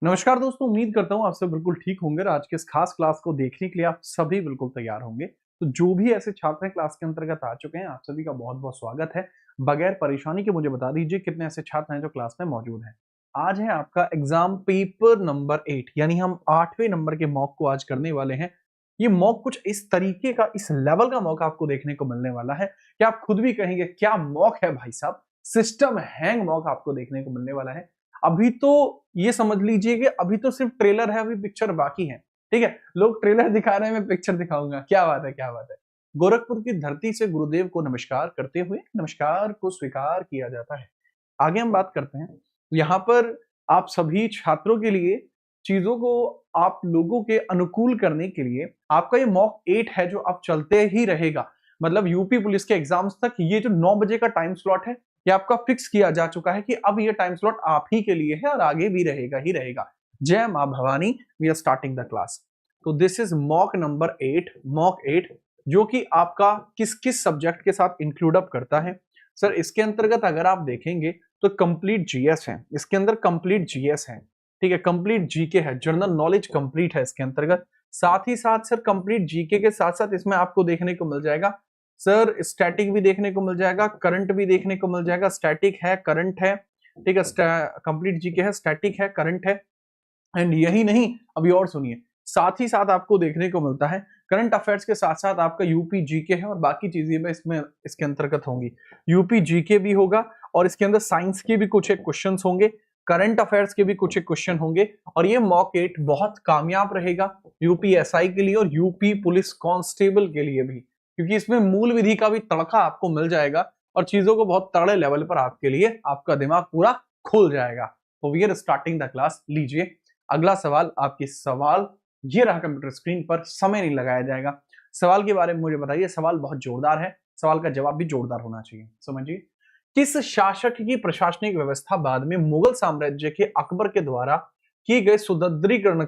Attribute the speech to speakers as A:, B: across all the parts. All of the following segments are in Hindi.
A: नमस्कार दोस्तों, उम्मीद करता हूँ आप सब बिल्कुल ठीक होंगे और आज के इस खास क्लास को देखने के लिए आप सभी बिल्कुल तैयार होंगे। तो जो भी ऐसे छात्र क्लास के अंतर्गत आ चुके हैं, आप सभी का बहुत-बहुत स्वागत है। बगैर परेशानी के मुझे बता दीजिए कितने ऐसे छात्र हैं जो क्लास में मौजूद हैं। आज है आपका एग्जाम पेपर नंबर 8 यानी हम 8वें नंबर के मॉक को आज करने वाले हैं। ये मॉक कुछ इस तरीके का, इस लेवल का मॉक आपको देखने को मिलने वाला है कि आप खुद भी कहेंगे क्या मॉक है भाई साहब, सिस्टम हैंग मॉक आपको देखने को मिलने वाला है। अभी तो ये समझ लीजिए कि अभी तो सिर्फ ट्रेलर है, अभी पिक्चर बाकी है। ठीक है, लोग ट्रेलर दिखा रहे हैं, मैं पिक्चर दिखाऊंगा। क्या बात है, क्या बात है। गोरखपुर की धरती से गुरुदेव को नमस्कार करते हुए नमस्कार को स्वीकार किया जाता है। आगे हम बात करते हैं। यहाँ पर आप सभी छात्रों के लिए चीजों को आप लोगों के अनुकूल करने के लिए आपका ये मॉक 8 है जो अब चलते ही रहेगा। मतलब यूपी पुलिस के एग्जाम्स तक ये जो 9 बजे का टाइम स्लॉट है, ये आपका फिक्स किया जा चुका है कि अब ये टाइम स्लॉट आप ही के लिए है और आगे भी रहेगा ही रहेगा। जय मां Bhavani, we are starting the class. तो this is mock number 8, mock 8, जो कि आपका किस किस सब्जेक्ट के साथ इंक्लूड अप करता है। सर इसके अंतर्गत अगर आप देखेंगे तो कंप्लीट जीएस है, इसके अंदर कंप्लीट जीएस है। ठीक है, कंप्लीट जीके है, जनरल नॉलेज कंप्लीट है इसके अंतर्गत। साथ ही साथ सर कंप्लीट जीके के साथ साथ इसमें आपको देखने को मिल जाएगा सर स्टैटिक भी देखने को मिल जाएगा, करंट भी देखने को मिल जाएगा। स्टैटिक है, करंट है। ठीक है, कंप्लीट जीके है, स्टैटिक है, करंट है। एंड यही नहीं, अभी और सुनिए, साथ ही साथ आपको देखने को मिलता है करंट अफेयर्स के साथ साथ आपका यूपी जीके है और बाकी चीजें भी इसमें इसके अंतर्गत होंगी। यूपी जीके भी होगा और इसके अंदर साइंस के भी कुछ एक क्वेश्चंस होंगे, करंट अफेयर्स के भी कुछ एक क्वेश्चन होंगे। और ये मॉक 8 बहुत कामयाब रहेगा यूपी एसआई के लिए और यूपी पुलिस कांस्टेबल के लिए भी, क्योंकि इसमें मूल विधि का भी तड़का आपको मिल जाएगा और चीजों को बहुत तगड़े लेवल पर आपके लिए आपका दिमाग पूरा खुल जाएगा। तो we are starting the class. लीजिए अगला सवाल, आपकी सवाल ये रहा कंप्यूटर स्क्रीन पर, समय नहीं लगाया जाएगा। सवाल के बारे में मुझे बताइए, सवाल बहुत जोरदार है, सवाल का जवाब भी जोरदार होना चाहिए। समझिए, किस शासक की प्रशासनिक व्यवस्था बाद में मुगल साम्राज्य के अकबर के द्वारा किए गए सुदृढ़ीकरण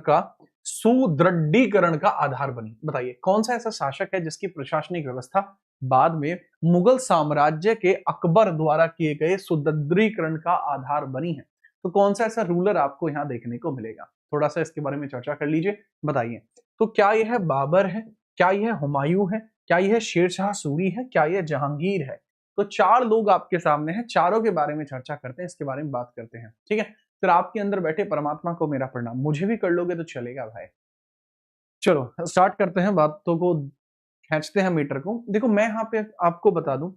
A: का आधार बनी? बताइए कौन सा ऐसा शासक है जिसकी प्रशासनिक व्यवस्था बाद में मुगल साम्राज्य के अकबर द्वारा किए गए सुदृढ़ीकरण का आधार बनी है? तो कौन सा ऐसा रूलर आपको यहाँ देखने को मिलेगा? थोड़ा सा इसके बारे में चर्चा कर लीजिए, बताइए। तो क्या यह बाबर है, क्या यह हुमायूं है, क्या यह शेरशाह सूरी है, क्या यह जहांगीर है? तो 4 लोग आपके सामने हैं, चारों के बारे में चर्चा करते हैं, इसके बारे में बात करते हैं। ठीक है, फिर आपके अंदर बैठे परमात्मा को मेरा प्रणाम, मुझे भी कर लोगे तो चलेगा भाई। चलो स्टार्ट करते हैं, बातों को खींचते हैं मीटर को। देखो मैं यहाँ पे आपको बता दूं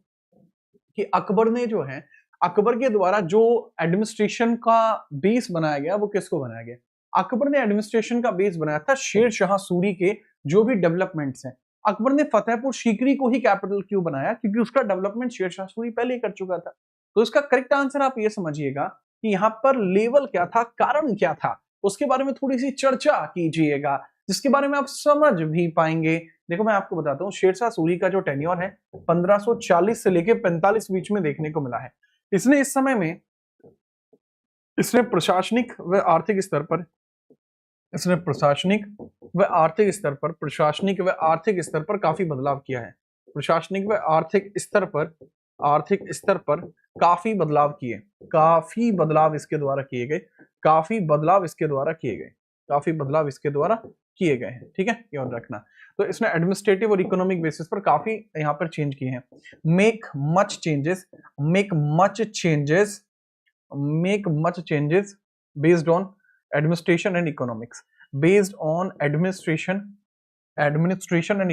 A: कि अकबर ने जो है, अकबर के द्वारा जो एडमिनिस्ट्रेशन का बेस बनाया गया वो किसको बनाया गया? अकबर ने एडमिनिस्ट्रेशन का बेस बनाया था शेर शाह सूरी के जो भी डेवलपमेंट्स हैं। अकबर ने फतेहपुर सीकरी को ही कैपिटल क्यों बनाया? क्योंकि उसका डेवलपमेंट शेर शाह सूरी पहले ही कर चुका था। तो इसका करेक्ट आंसर आप ये समझिएगा कि यहाँ पर लेवल क्या था, कारण क्या था, उसके बारे में थोड़ी सी चर्चा कीजिएगा, जिसके बारे में आप समझ भी पाएंगे। देखो मैं आपको बताता हूँ, शेरशाह सूरी का जो टेन्योर है 1540 से लेके 45 बीच में देखने को मिला है। इसने इस समय में इसने प्रशासनिक व आर्थिक स्तर पर इसने प्रशासनिक व आर्थिक स्तर पर प्रशासनिक व आर्थिक स्तर पर काफी बदलाव किया है। प्रशासनिक व आर्थिक स्तर पर काफी बदलाव किए, काफी बदलाव इसके द्वारा किए गए, काफी बदलाव इसके द्वारा किए गए, काफी बदलाव इसके द्वारा किए गए हैं। ठीक है, याद रखना। तो इसने एडमिनिस्ट्रेटिव और इकोनॉमिक बेसिस पर काफी यहाँ पर चेंज किए हैं। Make much changes, make much changes, make much changes based on administration and economics, based on administration and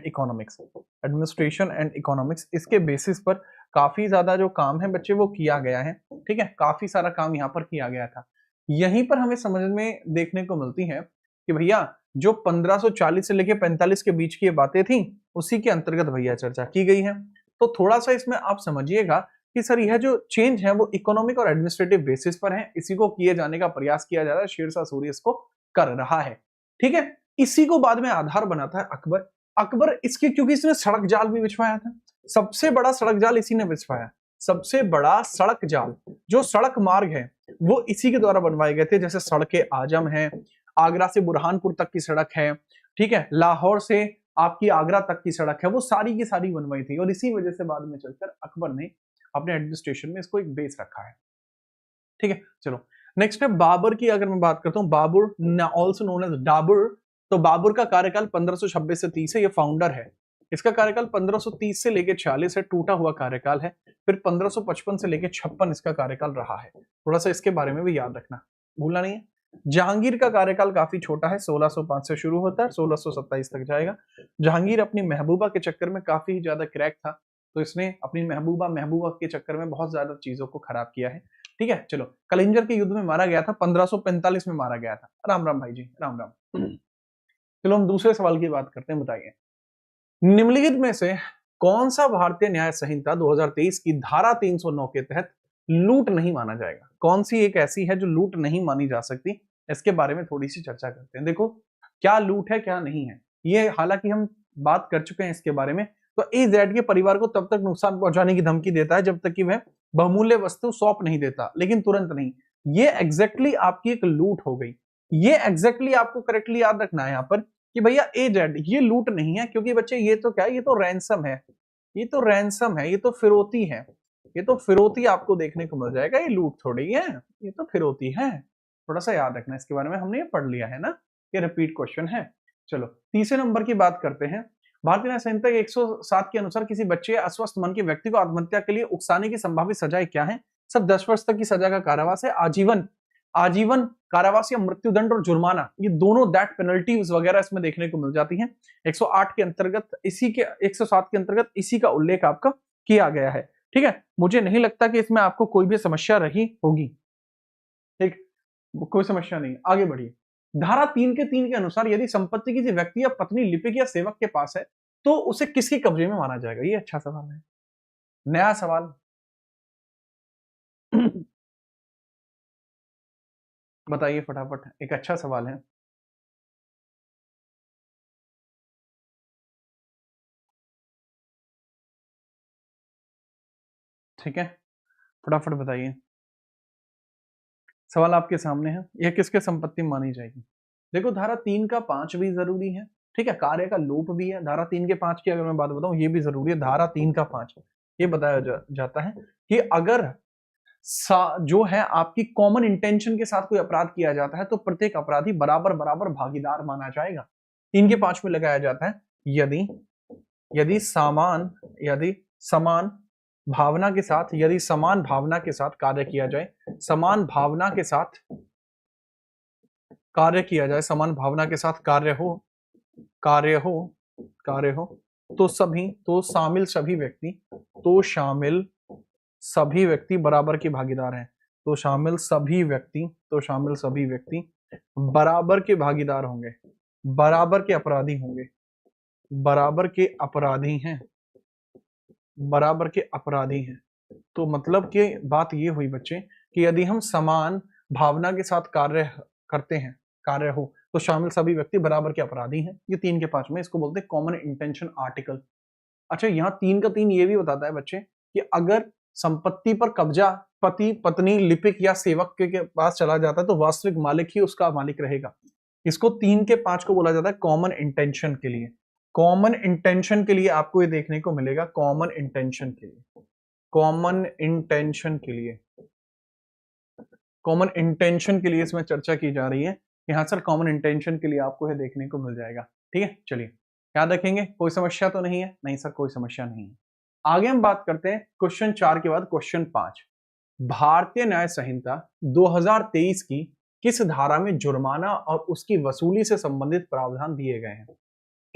A: economics, administration and economics, इसके बेसिस पर काफी ज्यादा जो काम है बच्चे वो किया गया है। ठीक है, काफी सारा काम यहाँ पर किया गया था। यहीं पर हमें समझ में देखने को मिलती है कि भैया जो 1540 से लेके 45 के बीच की ये बातें थी, उसी के अंतर्गत भैया चर्चा की गई है। तो थोड़ा सा इसमें आप समझिएगा कि सर यह जो चेंज है वो इकोनॉमिक और एडमिनिस्ट्रेटिव बेसिस पर है, इसी को किए जाने का प्रयास किया जा रहा है, शेरशाह सूरी इसको कर रहा है। ठीक है, इसी को बाद में आधार बनाता है अकबर। अकबर इसके, क्योंकि इसने सड़क जाल भी बिछवाया था, सबसे बड़ा सड़क जाल इसी ने बिछवाया, सबसे बड़ा सड़क जाल, जो सड़क मार्ग है वो इसी के द्वारा बनवाए गए थे। जैसे सड़कें आजम है, आगरा से बुरहानपुर तक की सड़क है, ठीक है, लाहौर से आपकी आगरा तक की सड़क है, वो सारी की सारी बनवाई थी। और इसी वजह से बाद में चलकर अकबर ने अपने एडमिनिस्ट्रेशन में इसको एक बेस रखा है। ठीक है, चलो नेक्स्ट है बाबर की, अगर मैं बात करता हूं, बाबर ऑल्सो नोन एज डाबर, तो बाबर का कार्यकाल 1526 से 30 है, ये फाउंडर है। इसका कार्यकाल 1530 से लेकर 46 है, टूटा हुआ कार्यकाल है। फिर 1555 से लेकर 56 इसका कार्यकाल रहा है। थोड़ा सा इसके बारे में भी याद रखना, भूलना नहीं है। जहांगीर का कार्यकाल काफी छोटा है, 1605 से शुरू होता है, 1627 तक जाएगा। जहांगीर अपनी महबूबा के चक्कर में काफी ज्यादा क्रैक था, तो इसने अपनी महबूबा के चक्कर में बहुत ज्यादा चीजों को खराब किया है। ठीक है, चलो। कलिंजर के युद्ध में मारा गया था, 1545 में मारा गया था। राम राम भाई जी, राम राम। चलो हम दूसरे सवाल की बात करते हैं, बताइए निम्नलिखित में से कौन सा भारतीय न्याय संहिता 2023 की धारा 309 के तहत लूट नहीं माना जाएगा? कौन सी एक ऐसी है जो लूट नहीं मानी जा सकती? इसके बारे में थोड़ी सी चर्चा करते हैं। देखो क्या लूट है क्या नहीं है, ये हालांकि हम बात कर चुके हैं इसके बारे में। तो AZ के परिवार को तब तक नुकसान पहुंचाने की धमकी देता है जब तक कि वह बहुमूल्य वस्तु सौंप नहीं देता, लेकिन तुरंत नहीं। ये एग्जैक्टली आपकी एक लूट हो गई। ये एग्जैक्टली आपको करेक्टली याद रखना है यहाँ पर कि भैया AZ ये लूट नहीं है, क्योंकि बच्चे ये तो क्या है, ये तो रैंसम है, ये तो रैंसम है, ये तो फिरौती है। ये तो फिरौती आपको देखने को मिल जाएगा, ये लूट थोड़ी है, ये तो फिरौती है। थोड़ा सा याद रखना इसके बारे में, हमने ये पढ़ लिया है ना, ये रिपीट क्वेश्चन है। चलो तीसरे नंबर की बात करते हैं। भारतीय न्याय संहिता 107 के अनुसार किसी बच्चे या अस्वस्थ मन के व्यक्ति को आत्महत्या के लिए उकसाने की संभावित सजाएं क्या है? सब 10 वर्ष तक की सजा का कारावास है, आजीवन कारावास या मृत्युदंड और जुर्माना, ये दोनों दैट पेनल्टीज वगैरह इसमें देखने को मिल जाती हैं। 108 के अंतर्गत इसी के 107 के अंतर्गत इसी का उल्लेख आपका किया गया है। ठीक है, मुझे नहीं लगता कि इसमें आपको कोई भी समस्या रही होगी। ठीक, कोई समस्या नहीं, आगे बढ़िए। धारा 3 के अनुसार यदि संपत्ति किसी व्यक्ति या पत्नी, लिपिक या सेवक के पास है तो उसे किसके कब्जे में माना जाएगा? ये अच्छा सवाल है, नया सवाल। बताइए फटाफट, एक अच्छा सवाल है। ठीक है, फटाफट बताइए, सवाल आपके सामने है। यह किसके संपत्ति में मानी जाएगी? देखो धारा 3 का 5 भी जरूरी है। ठीक है, कार्य का लोप भी है। धारा 3 के 5 की अगर मैं बात बताऊं, ये भी जरूरी है। धारा 3 का 5 ये बताया जाता है कि अगर जो है आपकी कॉमन इंटेंशन के साथ कोई अपराध किया जाता है तो प्रत्येक अपराधी बराबर बराबर भागीदार माना जाएगा। 3 के 5 में लगाया जाता है यदि यदि समान भावना के साथ, यदि समान भावना के साथ कार्य किया जाए, समान भावना के साथ कार्य किया जाए, समान भावना के साथ कार्य हो तो शामिल सभी व्यक्ति बराबर के भागीदार हैं। तो शामिल सभी व्यक्ति बराबर के भागीदार होंगे, बराबर के अपराधी होंगे, बराबर के अपराधी हैं। तो मतलब कि बात ये हुई बच्चे कि यदि हम समान भावना के साथ कार्य करते हैं, कार्य हो तो शामिल सभी व्यक्ति बराबर के अपराधी हैं। ये 3 के 5 में, इसको बोलते हैं कॉमन इंटेंशन आर्टिकल। अच्छा, यहाँ 3 का 3 ये भी बताता है बच्चे कि अगर संपत्ति पर कब्जा पति, पत्नी, लिपिक या सेवक के पास चला जाता है तो वास्तविक मालिक ही उसका मालिक रहेगा। इसको 3 के 5 को बोला जाता है कॉमन इंटेंशन के लिए। कॉमन इंटेंशन के लिए आपको ये देखने को मिलेगा, कॉमन इंटेंशन के लिए इसमें चर्चा की जा रही है। यहां सर कॉमन इंटेंशन के लिए आपको ये देखने को मिल जाएगा। ठीक है, चलिए याद रखेंगे। कोई समस्या तो नहीं है? नहीं सर, कोई समस्या नहीं है। आगे हम बात करते हैं क्वेश्चन 4 के बाद क्वेश्चन 5। भारतीय न्याय संहिता 2023 की किस धारा में जुर्माना और उसकी वसूली से संबंधित प्रावधान दिए गए हैं?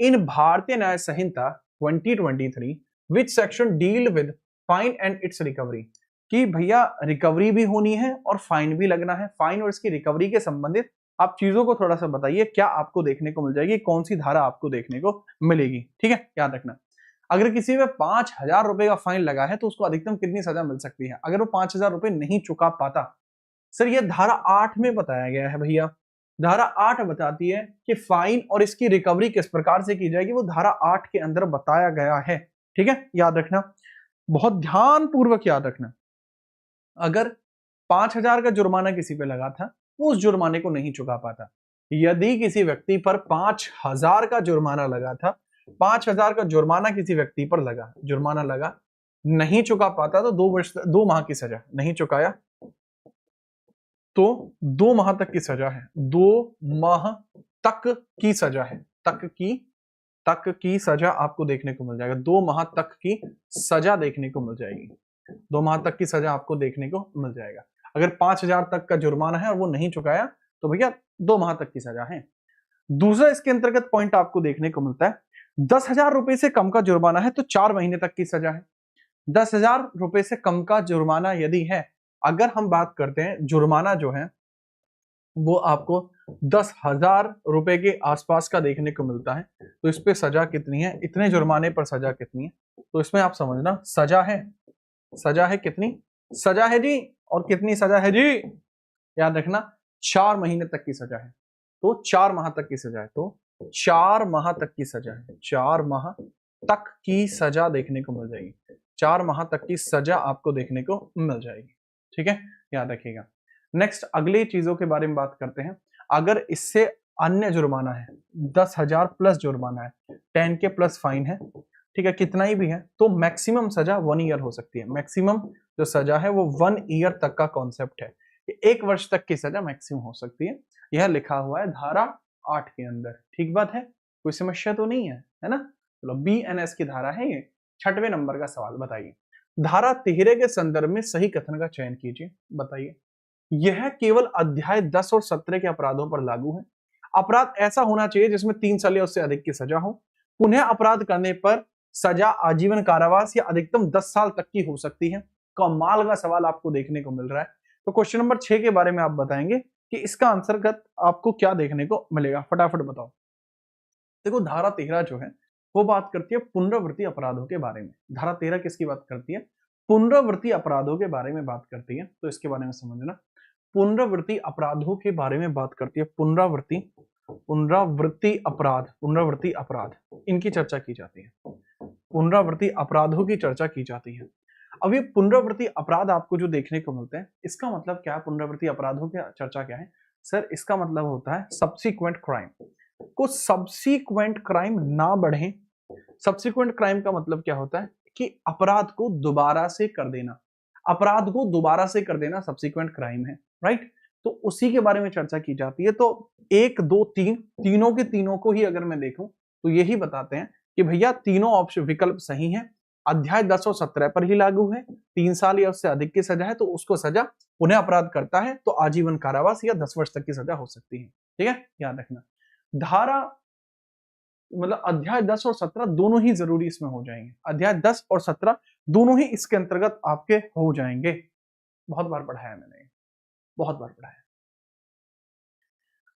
A: इन भारतीय न्याय संहिता 2023 which section deal with fine and it's recovery, कि भैया रिकवरी भी होनी है और फाइन भी लगना है। फाइन और इसकी रिकवरी के संबंधित आप चीजों को थोड़ा सा बताइए, क्या आपको देखने को मिल जाएगी, कौन सी धारा आपको देखने को मिलेगी? ठीक है, याद रखना। अगर किसी में 5,000 रुपए का फाइन लगा है तो उसको अधिकतम कितनी सजा मिल सकती है? अगर वो 5,000 रुपए नहीं चुका पाता, सर ये धारा 8 में बताया गया है भैया। धारा 8 बताती है कि फाइन और इसकी रिकवरी किस प्रकार से की जाएगी, वो धारा 8 के अंदर बताया गया है। ठीक है, याद रखना, बहुत ध्यान पूर्वक याद रखना। अगर 5,000 का जुर्माना किसी पे लगा था, वो उस जुर्माने को नहीं चुका पाता। यदि किसी व्यक्ति पर 5,000 का जुर्माना लगा था, 5,000 का जुर्माना किसी व्यक्ति पर लगा, नहीं चुका पाता तो 2 माह की सजा, नहीं चुकाया तो 2 माह तक की सजा है, 2 माह तक की सजा है, तक की सजा आपको देखने को मिल जाएगा, 2 माह तक की सजा देखने को मिल जाएगी, 2 माह तक की सजा आपको देखने को मिल जाएगा। अगर 5,000 तक का जुर्माना है और वो नहीं चुकाया तो भैया 2 माह तक की सजा है। दूसरा इसके अंतर्गत पॉइंट आपको देखने को मिलता है, 10,000 रुपए से कम का जुर्माना है तो 4 महीने तक की सजा है। 10,000 रुपए से कम का जुर्माना यदि है, अगर हम बात करते हैं जुर्माना जो है वो आपको 10,000 रुपए के आसपास का देखने को मिलता है, तो इस पे सजा कितनी है, इतने जुर्माने पर सजा कितनी है, तो इसमें आप समझना सजा है कितनी, सजा है जी, और कितनी सजा है जी, याद रखना 4 महीने तक की सजा है, तो 4 माह तक की सजा है, तो 4 माह तक की सजा है, 4 माह तक की सजा देखने को मिल जाएगी, 4 माह तक की सजा आपको देखने को मिल जाएगी। ठीक है, याद रखिएगा। नेक्स्ट अगली चीजों के बारे में बात करते हैं। अगर इससे अन्य जुर्माना है, 10,000 प्लस जुर्माना है, 10K प्लस फाइन है, ठीक है, कितना ही भी है, तो मैक्सिमम सजा 1 ईयर हो सकती है। मैक्सिमम जो सजा है वो 1 ईयर तक का कॉन्सेप्ट है, 1 वर्ष तक की सजा मैक्सिमम हो सकती है। यह लिखा हुआ है धारा 8 के अंदर। ठीक बात है, कोई समस्या तो नहीं है ना? चलो BNS की धारा है ये। 6वें नंबर का सवाल बताइए, धारा 13 के संदर्भ में सही कथन का चयन कीजिए। बताइए, यह केवल अध्याय 10 और 17 के अपराधों पर लागू है। अपराध ऐसा होना चाहिए जिसमें 3 साल या उससे अधिक की सजा हो। पुनः अपराध करने पर सजा आजीवन कारावास या अधिकतम 10 साल तक की हो सकती है। कमाल का सवाल आपको देखने को मिल रहा है। तो क्वेश्चन नंबर 6 के बारे में आप बताएंगे कि इसका अंतर्गत आपको क्या देखने को मिलेगा, फटाफट बताओ। देखो, धारा 13 जो है वो बात करती है पुनरावृत्ति अपराधों के बारे में। धारा 13 किसकी बात करती है? पुनरावृत्ति अपराधों के बारे में बात करती है, तो इसके बारे में समझना। पुनरावृत्ति अपराधों के बारे में बात करती है, पुनरावृत्ति अपराध इनकी चर्चा की जाती है, पुनरावृत्ति अपराधों की चर्चा की जाती है। अब ये पुनरावृत्ति अपराध आपको जो देखने को मिलते हैं, इसका मतलब क्या है? पुनरावृत्ति अपराधों की चर्चा क्या है सर? इसका मतलब होता है सब्सिक्वेंट क्राइम को, सब्सिक्वेंट क्राइम ना बढ़े। सब्सिक्वेंट क्राइम का मतलब क्या होता है कि अपराध को दोबारा से कर देना, अपराध को दोबारा से कर देना सब्सिक्वेंट क्राइम है, राइट? तो उसी के बारे में चर्चा की जाती है। तो 1 2 3 तीनों के तीनों को ही अगर मैं देखूं तो यही बताते हैं कि भैया तीनों ऑप्शन विकल्प सही हैं। अध्याय 10 और 17 पर ही लागू है, 3 साल या उससे अधिक की सजा है तो उसको सजा, पुनः अपराध करता है तो आजीवन कारावास या 10 वर्ष तक की सजा हो सकती है। ठीक है, याद रखना। धारा मतलब अध्याय 10 और 17 दोनों ही जरूरी इसमें हो जाएंगे, अध्याय 10 और 17 दोनों ही इसके अंतर्गत आपके हो जाएंगे। बहुत बार पढ़ा है मैंने, बहुत बार पढ़ा है।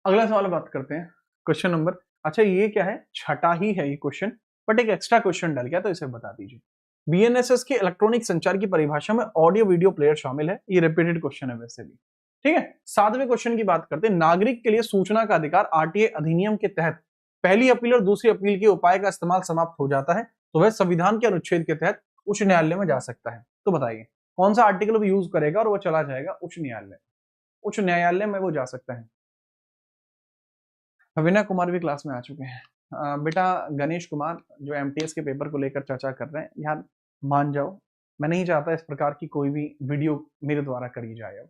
A: अगला सवाल बात करते हैं, क्वेश्चन नंबर, अच्छा ये क्या है, छठा ही है ये क्वेश्चन, बट एक एक्स्ट्रा क्वेश्चन डल गया तो इसे बता दीजिए। BNSS के इलेक्ट्रॉनिक संचार की परिभाषा में ऑडियो वीडियो प्लेयर शामिल है, ये रिपीटेड क्वेश्चन है वैसे भी। ठीक है, 7वें क्वेश्चन की बात करते हैं, नागरिक के लिए सूचना का अधिकार RTA अधिनियम के तहत पहली अपील और दूसरी अपील के उपाय का इस्तेमाल समाप्त हो जाता है तो वह संविधान के अनुच्छेद के तहत उच्च न्यायालय में जा सकता है। तो बताइए कौन सा आर्टिकल वो यूज करेगा और वो चला जाएगा उच्च न्यायालय, उच्च न्यायालय में वो जा सकता है। विनय कुमार भी क्लास में आ चुके हैं। बेटा गणेश कुमार जो MTS के पेपर को लेकर चर्चा कर रहे हैं, यार मान जाओ, मैं नहीं चाहता इस प्रकार की कोई भी वीडियो मेरे द्वारा करी जाए अब।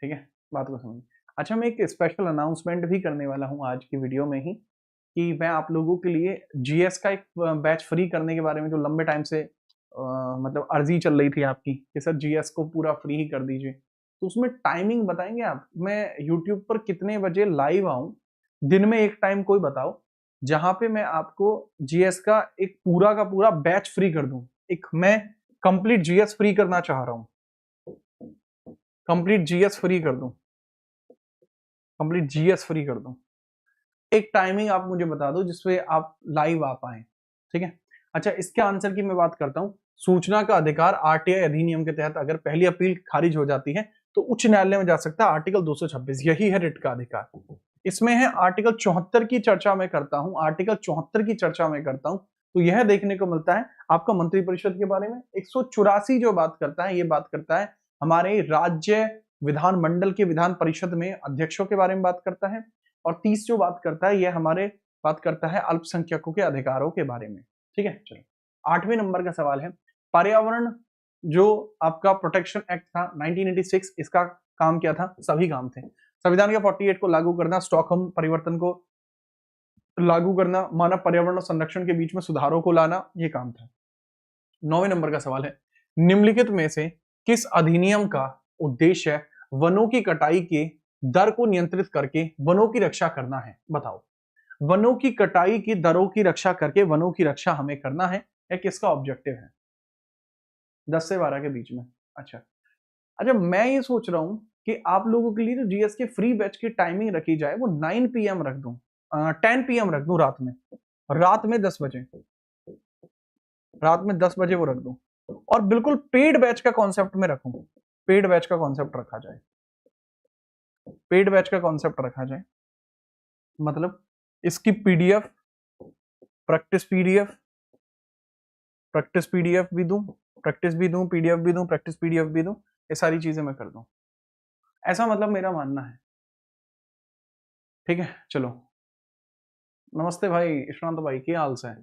A: ठीक है, बात को समझ। अच्छा, मैं एक स्पेशल अनाउंसमेंट भी करने वाला हूँ आज की वीडियो में ही कि मैं आप लोगों के लिए GS का एक बैच फ्री करने के बारे में, जो लंबे टाइम से मतलब अर्जी चल रही थी आपकी कि सर GS को पूरा फ्री ही कर दीजिए, तो उसमें टाइमिंग बताएंगे आप? मैं YouTube पर कितने बजे लाइव आऊं, दिन में एक टाइम कोई बताओ जहां पे मैं आपको GS का एक पूरा का पूरा बैच फ्री कर दूं। एक मैं कंप्लीट GS फ्री करना चाह रहा हूं, कंप्लीट GS फ्री कर दूं, कंप्लीट GS फ्री कर दूं। एक टाइमिंग आप मुझे बता दो जिसपे आप लाइव आ पाए। ठीक है, अच्छा इसके आंसर की मैं बात करता हूं। सूचना का अधिकार RTI अधिनियम के तहत अगर पहली अपील खारिज हो जाती है तो उच्च न्यायालय में जा सकता है, आर्टिकल 226, यही है रिट का अधिकार। इसमें है आर्टिकल 74 की चर्चा में करता हूं, आर्टिकल 74 की चर्चा में करता हूं, तो यह देखने को मिलता है आपका मंत्रिपरिषद के बारे में। 184 जो बात करता है, ये बात करता है हमारे राज्य विधानमंडल के विधान परिषद में अध्यक्षों के बारे में बात करता है, और 30 जो बात करता है ये हमारे बात करता है अल्पसंख्यकों के अधिकारों के बारे में। ठीक है, चलो 8वें नंबर का सवाल है, पर्यावरण जो आपका प्रोटेक्शन एक्ट था 1986, इसका काम क्या था? सभी काम थे। संविधान के 48 को लागू करना, स्टॉकहोम परिवर्तन को लागू करना, मानव पर्यावरण और संरक्षण के बीच में सुधारों को लाना, ये काम था। 9वें नंबर का सवाल है, निम्नलिखित में से किस अधिनियम का उद्देश्य वनों की कटाई के दर को नियंत्रित करके वनों की रक्षा करना है? बताओ। वनों की कटाई की दरों की रक्षा करके वनों की रक्षा हमें करना है, या किसका ऑब्जेक्टिव है? 10 से 12 के बीच में। अच्छा अच्छा, मैं ये सोच रहा हूं कि आप लोगों के लिए जो जीएस के फ्री बैच की टाइमिंग रखी जाए वो 9 पीएम रख दूं, 10 पीएम रख दूं, रात में 10 बजे, रात में 10 बजे वो रख दूं, और बिल्कुल पेड बैच का कॉन्सेप्ट में रखूं। पेड बैच का कॉन्सेप्ट रखा जाए, पेड बैच का कॉन्सेप्ट रखा जाए, मतलब इसकी PDF, practice PDF, practice PDF भी दूं, प्रैक्टिस भी दूं, पीडीएफ भी दूं, प्रैक्टिस पीडीएफ भी दूं, ये सारी चीजें मैं कर दूं, ऐसा मतलब मेरा मानना है। ठीक है, चलो। नमस्ते भाई ईशांत भाई, क्या हाल है?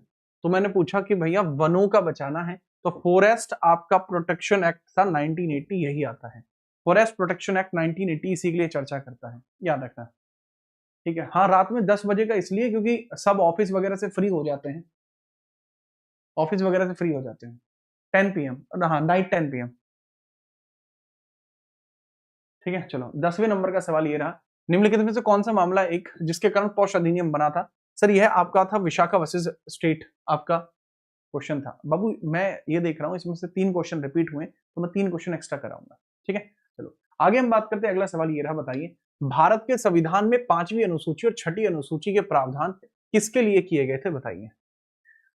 A: तो मैंने पूछा कि भैया वनों का बचाना है, तो फॉरेस्ट आपका प्रोटेक्शन एक्ट था 1980, यही आता है। फॉरेस्ट प्रोटेक्शन एक्ट 1980 इसी के लिए चर्चा करता है, याद रखना। ठीक है, हाँ, रात में 10 बजे का इसलिए क्योंकि सब ऑफिस वगैरह से फ्री हो जाते हैं, ऑफिस वगैरह से फ्री हो जाते हैं। 10 पीएम, हाँ, नाइट 10 पीएम। ठीक है, चलो। 10वें नंबर का सवाल ये रहा, निम्नलिखित में से कौन सा मामला एक जिसके कारण पॉश अधिनियम बना था? सर यह आपका था विशाखा वर्सेस स्टेट, आपका क्वेश्चन था बाबू। मैं ये देख रहा हूं इसमें से 3 क्वेश्चन रिपीट हुए, तो मैं 3 क्वेश्चन एक्स्ट्रा कराऊंगा। ठीक है, चलो आगे हम बात करते हैं। अगला सवाल ये रहा, बताइए भारत के संविधान में 5वीं अनुसूची और 6ठी अनुसूची के प्रावधान किसके लिए किए गए थे? बताइए।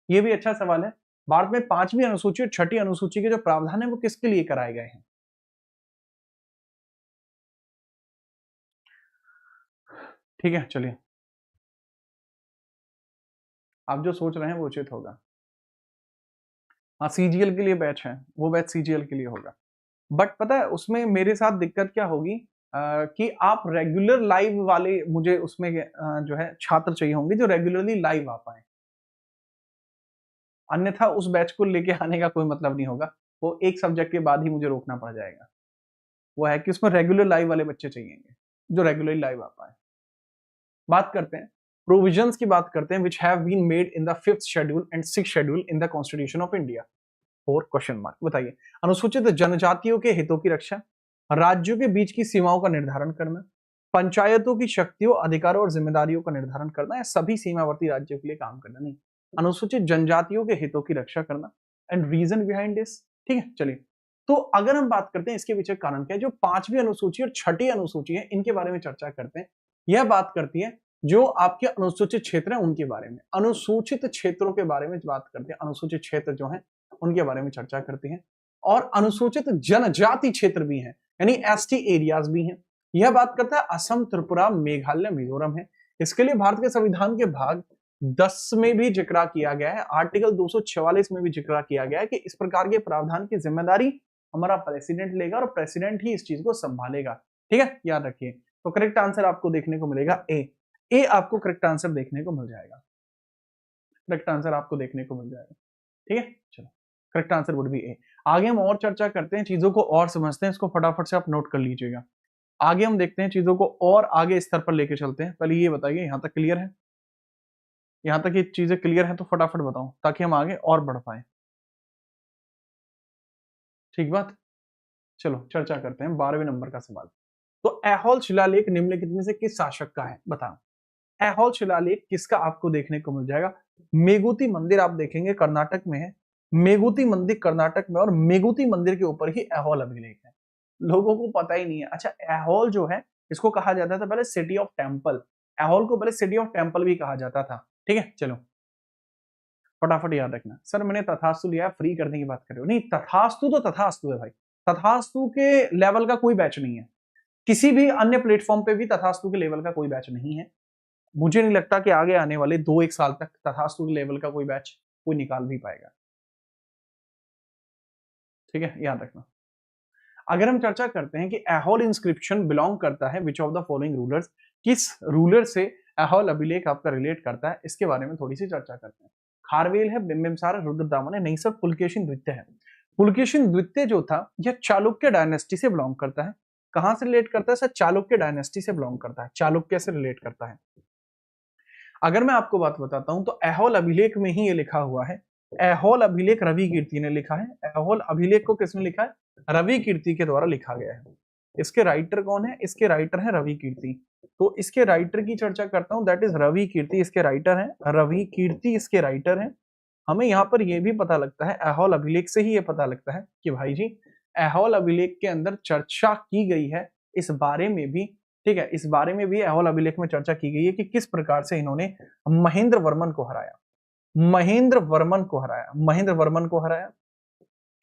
A: ये भी अच्छा सवाल है। भारत में 5वीं अनुसूची और 6ठी अनुसूची के जो प्रावधान है वो किसके लिए कराए गए हैं? ठीक है, चलिए, आप जो सोच रहे हैं वो उचित होगा। हाँ, सीजीएल के लिए बैच है, वो बैच सीजीएल के लिए होगा। बट पता है उसमें मेरे साथ दिक्कत क्या होगी, कि आप रेगुलर लाइव वाले मुझे उसमें जो है छात्र चाहिए होंगे जो रेगुलरली लाइव आ पाए, अन्यथा उस बैच को लेके आने का कोई मतलब नहीं होगा। वो एक सब्जेक्ट के बाद ही मुझे रोकना पड़ जाएगा। वो है कि उसमें रेगुलर लाइव वाले बच्चे चाहिएंगे जो रेगुलरली लाइव आ पाए। बात करते हैं प्रोविजंस की, बात करते हैं, which have been made in the 5th schedule and 6th schedule in the constitution of India. 4 question mark. बताइए, अनुसूचित जनजातियों के हितों की रक्षा, राज्यों के बीच की सीमाओं का निर्धारण करना, पंचायतों की शक्तियों, अधिकारों और जिम्मेदारियों का निर्धारण करना, या सभी सीमावर्ती राज्यों के लिए काम करना? नहीं, अनुसूचित जनजातियों के हितों की रक्षा करना, एंड रीजन बिहाइंड दिस। ठीक है, चलिए। तो अगर हम बात करते हैं इसके पीछे कारण क्या है, जो 5वीं अनुसूची और 6ठी अनुसूची है इनके बारे में चर्चा करते हैं। यह बात करती है जो आपके अनुसूचित क्षेत्र है उनके बारे में, अनुसूचित क्षेत्रों के बारे में बात करते हैं, अनुसूचित क्षेत्र जो है उनके बारे में चर्चा करती हैं, और अनुसूचित जनजाति क्षेत्र भी हैं, यानी एसटी एरियाज भी हैं। यह बात करता है असम, त्रिपुरा, मेघालय, मिजोरम है। इसके लिए भारत के संविधान के भाग 10 में भी जिक्र किया गया है, आर्टिकल 244 में भी जिक्र किया गया है कि इस प्रकार के प्रावधान की जिम्मेदारी हमारा प्रेसिडेंट लेगा और प्रेसिडेंट ही इस चीज को संभालेगा। ठीक है, याद रखिए। तो करेक्ट आंसर आपको देखने को मिलेगा ए आपको करेक्ट आंसर देखने को मिल जाएगा, करेक्ट आंसर आपको देखने को मिल जाएगा। ठीक है, चलो, करेक्ट आंसर वुड बी ए। आगे हम और चर्चा करते हैं, चीजों को और समझते हैं, इसको फटाफट से आप नोट कर लीजिएगा। आगे हम देखते हैं चीजों को और आगे स्तर पर लेके चलते हैं। पहले ये बताइए, यहां तक क्लियर है? यहां तक ये चीजें क्लियर है तो फटाफट बताओ ताकि हम आगे और बढ़ पाए। ठीक बात, चलो चर्चा करते हैं 12वें नंबर का सवाल। तो ऐहोल शिलालेख निम्नलिखित में से किस शासक का है? बताओ। ऐहोल शिलालेख किसका आपको देखने को मिल जाएगा? मेगुती मंदिर आप देखेंगे कर्नाटक में है, मेगुती मंदिर कर्नाटक में, और मेगुती मंदिर के ऊपर ही ऐहोल अभिलेख है। लोगों को पता ही नहीं है। अच्छा, ऐहोल जो है इसको कहा जाता था पहले सिटी ऑफ टेम्पल, ऐहोल को पहले सिटी ऑफ टेम्पल भी कहा जाता था। ठीक है, चलो फटाफट याद रखना। सर मैंने तथास्तु लिया, फ्री करने की बात कर रहे हो? नहीं, तथास्तु तो तथास्तु है भाई, तथास्तु के लेवल का कोई बैच नहीं है, किसी भी अन्य प्लेटफॉर्म पे भी तथास्तु के लेवल का कोई बैच नहीं है। मुझे नहीं लगता कि आगे आने वाले 2-1 साल तक तथास्तु के लेवल का कोई बैच कोई निकाल भी पाएगा। ठीक है, याद रखना। अगर हम चर्चा करते हैं कि ऐहोल इंस्क्रिप्शन बिलोंग करता है which of the following rulers, किस रूलर से ऐहोल अभिलेख आपका रिलेट करता है, इसके बारे में थोड़ी सी चर्चा करते हैं। खारवेल है, बिंबिसार, रुद्रदामन है, नहीं सर पुलकेशिन द्वितीय है। पुलकेशिन द्वितीय जो था यह चालुक्य डायनेस्टी से बिलोंग करता है। कहां से रिलेट करता है सर? चालुक्य डायनेस्टी से बिलोंग करता है, चालुक्य से रिलेट करता है। अगर मैं आपको बात बताता हूं तो ऐहोल अभिलेख में ही ये लिखा हुआ है। ऐहोल अभिलेख रवि कीर्ति ने लिखा है। ऐहोल अभिलेख को किसने लिखा है? रवि कीर्ति के द्वारा लिखा गया है। इसके राइटर कौन है? इसके राइटर है रवि कीर्ति। तो इसके राइटर की चर्चा करता हूं, दैट इज रवि कीर्ति। इसके राइटर है रवि कीर्ति, इसके राइटर है। हमें यहाँ पर यह भी पता लगता है, ऐहोल अभिलेख से ही ये पता लगता है कि भाई जी ऐहोल अभिलेख के अंदर चर्चा की गई है इस बारे में भी, ठीक है, इस बारे में भी ऐहोल अभिलेख में चर्चा की गई है कि किस प्रकार से इन्होंने महेंद्र वर्मन को हराया। महेंद्र वर्मन को हराया, महेंद्र वर्मन को हराया,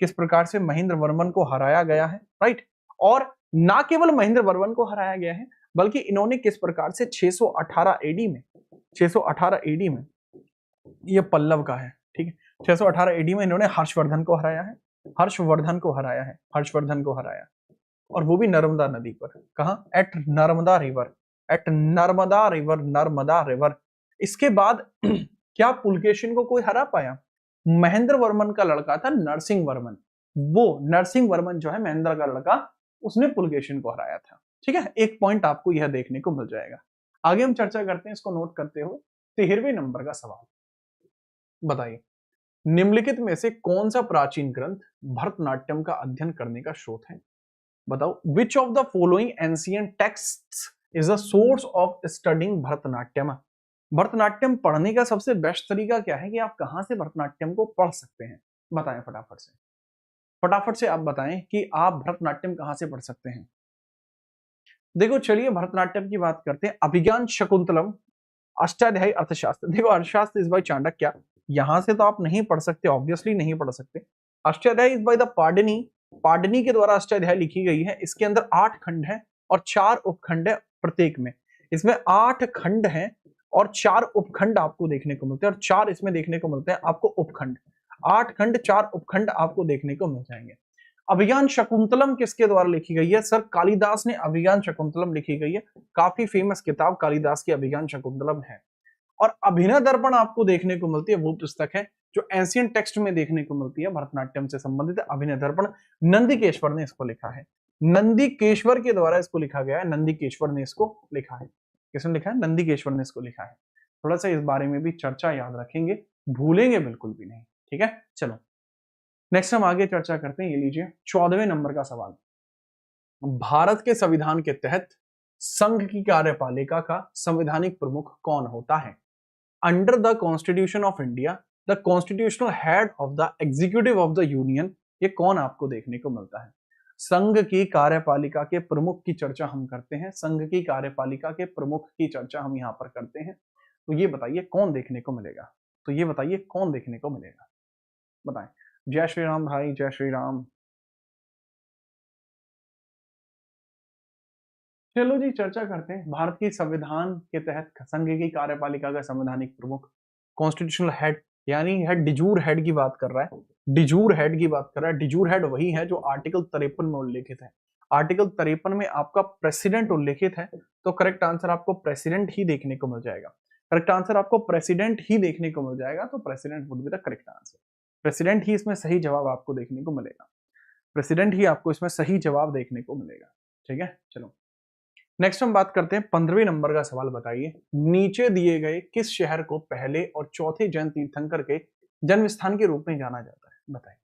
A: किस प्रकार से महेंद्र वर्मन को हराया गया है, राइट। और ना केवल महेंद्र वर्मन को हराया गया है, बल्कि इन्होंने किस प्रकार से 618 एडी में, 618 एडी में, ये पल्लव का है, ठीक है, 618 एडी में इन्होंने हर्षवर्धन को हराया है, हर्षवर्धन को हराया है, हर्षवर्धन को हराया, और वो भी नर्मदा नदी पर। कहा? At Narmada river, at Narmada river, Narmada river. इसके बाद क्या पुलकेशिन को कोई हरा पाया? महेंद्र वर्मन का लड़का था नरसिंह वर्मन, वो नरसिंह वर्मन जो है महेंद्र का लड़का, उसने पुलकेशिन को हराया था, ठीक है। एक पॉइंट आपको यह देखने को मिल जाएगा। आगे हम चर्चा करते हैं, इसको नोट करते हुए 13वें नंबर का सवाल बताइए, निम्नलिखित में से कौन सा प्राचीन ग्रंथ भरतनाट्यम का अध्ययन करने का स्रोत है? बताओ, which of the following ancient texts is a source of studying Bharatanatyam? Bharatanatyam पढ़ने का सबसे बेस्ट तरीका क्या है कि आप कहां से भरतनाट्यम को पढ़ सकते हैं? बताएं फटाफट से, फटाफट से आप बताएं कि आप भरतनाट्यम कहां से पढ़ सकते हैं। देखो चलिए भरतनाट्यम की बात करते हैं। अभिज्ञान शाकुंतलम, अष्टाध्यायी अर्थशास्त्र। देखो अर्थशास्त्र इज बाय चाणक्य, यहां से तो आप नहीं पढ़ सकते, ऑब्वियसली नहीं पढ़ सकते। अष्टाध्यायी इज बाय द पाडनी, पाडनी के द्वारा अष्टाध्याय लिखी गई है। इसके अंदर 8 खंड है और 4 उपखंड है प्रत्येक में। इसमें 8 खंड हैं और 4 उपखंड आपको देखने को मिलते हैं, और 4 इसमें देखने को मिलते हैं आपको उपखंड। 8 खंड 4 उपखंड आपको देखने को मिल जाएंगे। अभिज्ञान शकुंतलम किसके द्वारा लिखी गई है? सर कालिदास ने अभिज्ञान शकुंतलम लिखी गई है। काफी फेमस किताब कालिदास की अभिज्ञान शकुंतलम है। और अभिनय दर्पण आपको देखने को मिलती है, वो पुस्तक है जो एंशिएंट टेक्स्ट में देखने को मिलती है भरतनाट्यम से संबंधित। अभिनय दर्पण नंदिकेश्वर ने इसको लिखा है, नंदिकेश्वर के द्वारा इसको लिखा गया है, नंदिकेश्वर ने इसको लिखा है। किसने लिखा है? नंदिकेश्वर ने इसको लिखा है। थोड़ा सा इस बारे में भी चर्चा याद रखेंगे, भूलेंगे बिल्कुल भी नहीं, ठीक है। चलो नेक्स्ट हम आगे चर्चा करते हैं, ये लीजिए 14वें नंबर का सवाल। भारत के संविधान के तहत संघ की कार्यपालिका का संवैधानिक प्रमुख कौन होता है? Under the constitution of India the constitutional head of the executive of the union, ये कौन आपको देखने को मिलता है? संघ की कार्यपालिका के प्रमुख की चर्चा हम करते हैं, संघ की कार्यपालिका के प्रमुख की चर्चा हम यहाँ पर करते हैं। तो ये बताइए कौन देखने को मिलेगा? तो ये बताइए कौन देखने को मिलेगा, बताएं। जय श्री राम भाई, जय श्री राम। चलो जी चर्चा करते हैं। भारत की संविधान के तहत संघ की कार्यपालिका का संवैधानिक प्रमुख, कॉन्स्टिट्यूशनल हेड, यानी हेड डिजूर हेड की बात कर रहा है, डिजूर हेड की बात कर रहा है। डिजूर हेड वही है जो आर्टिकल 53 में उल्लेखित है। आर्टिकल 53 में आपका प्रेसिडेंट उल्लेखित है, तो करेक्ट आंसर आपको प्रेसिडेंट ही देखने को मिल जाएगा। करेक्ट आंसर आपको प्रेसिडेंट ही देखने को मिल जाएगा, तो president would be the correct answer. President ही इसमें सही जवाब आपको देखने को मिलेगा, प्रेसिडेंट ही आपको इसमें सही जवाब देखने को मिलेगा, ठीक है। चलो नेक्स्ट हम बात करते हैं 15वें नंबर का सवाल। बताइए नीचे दिए गए किस शहर को पहले और चौथे जैन तीर्थंकर के जन्म स्थान के रूप में जाना जाता है? बताइए।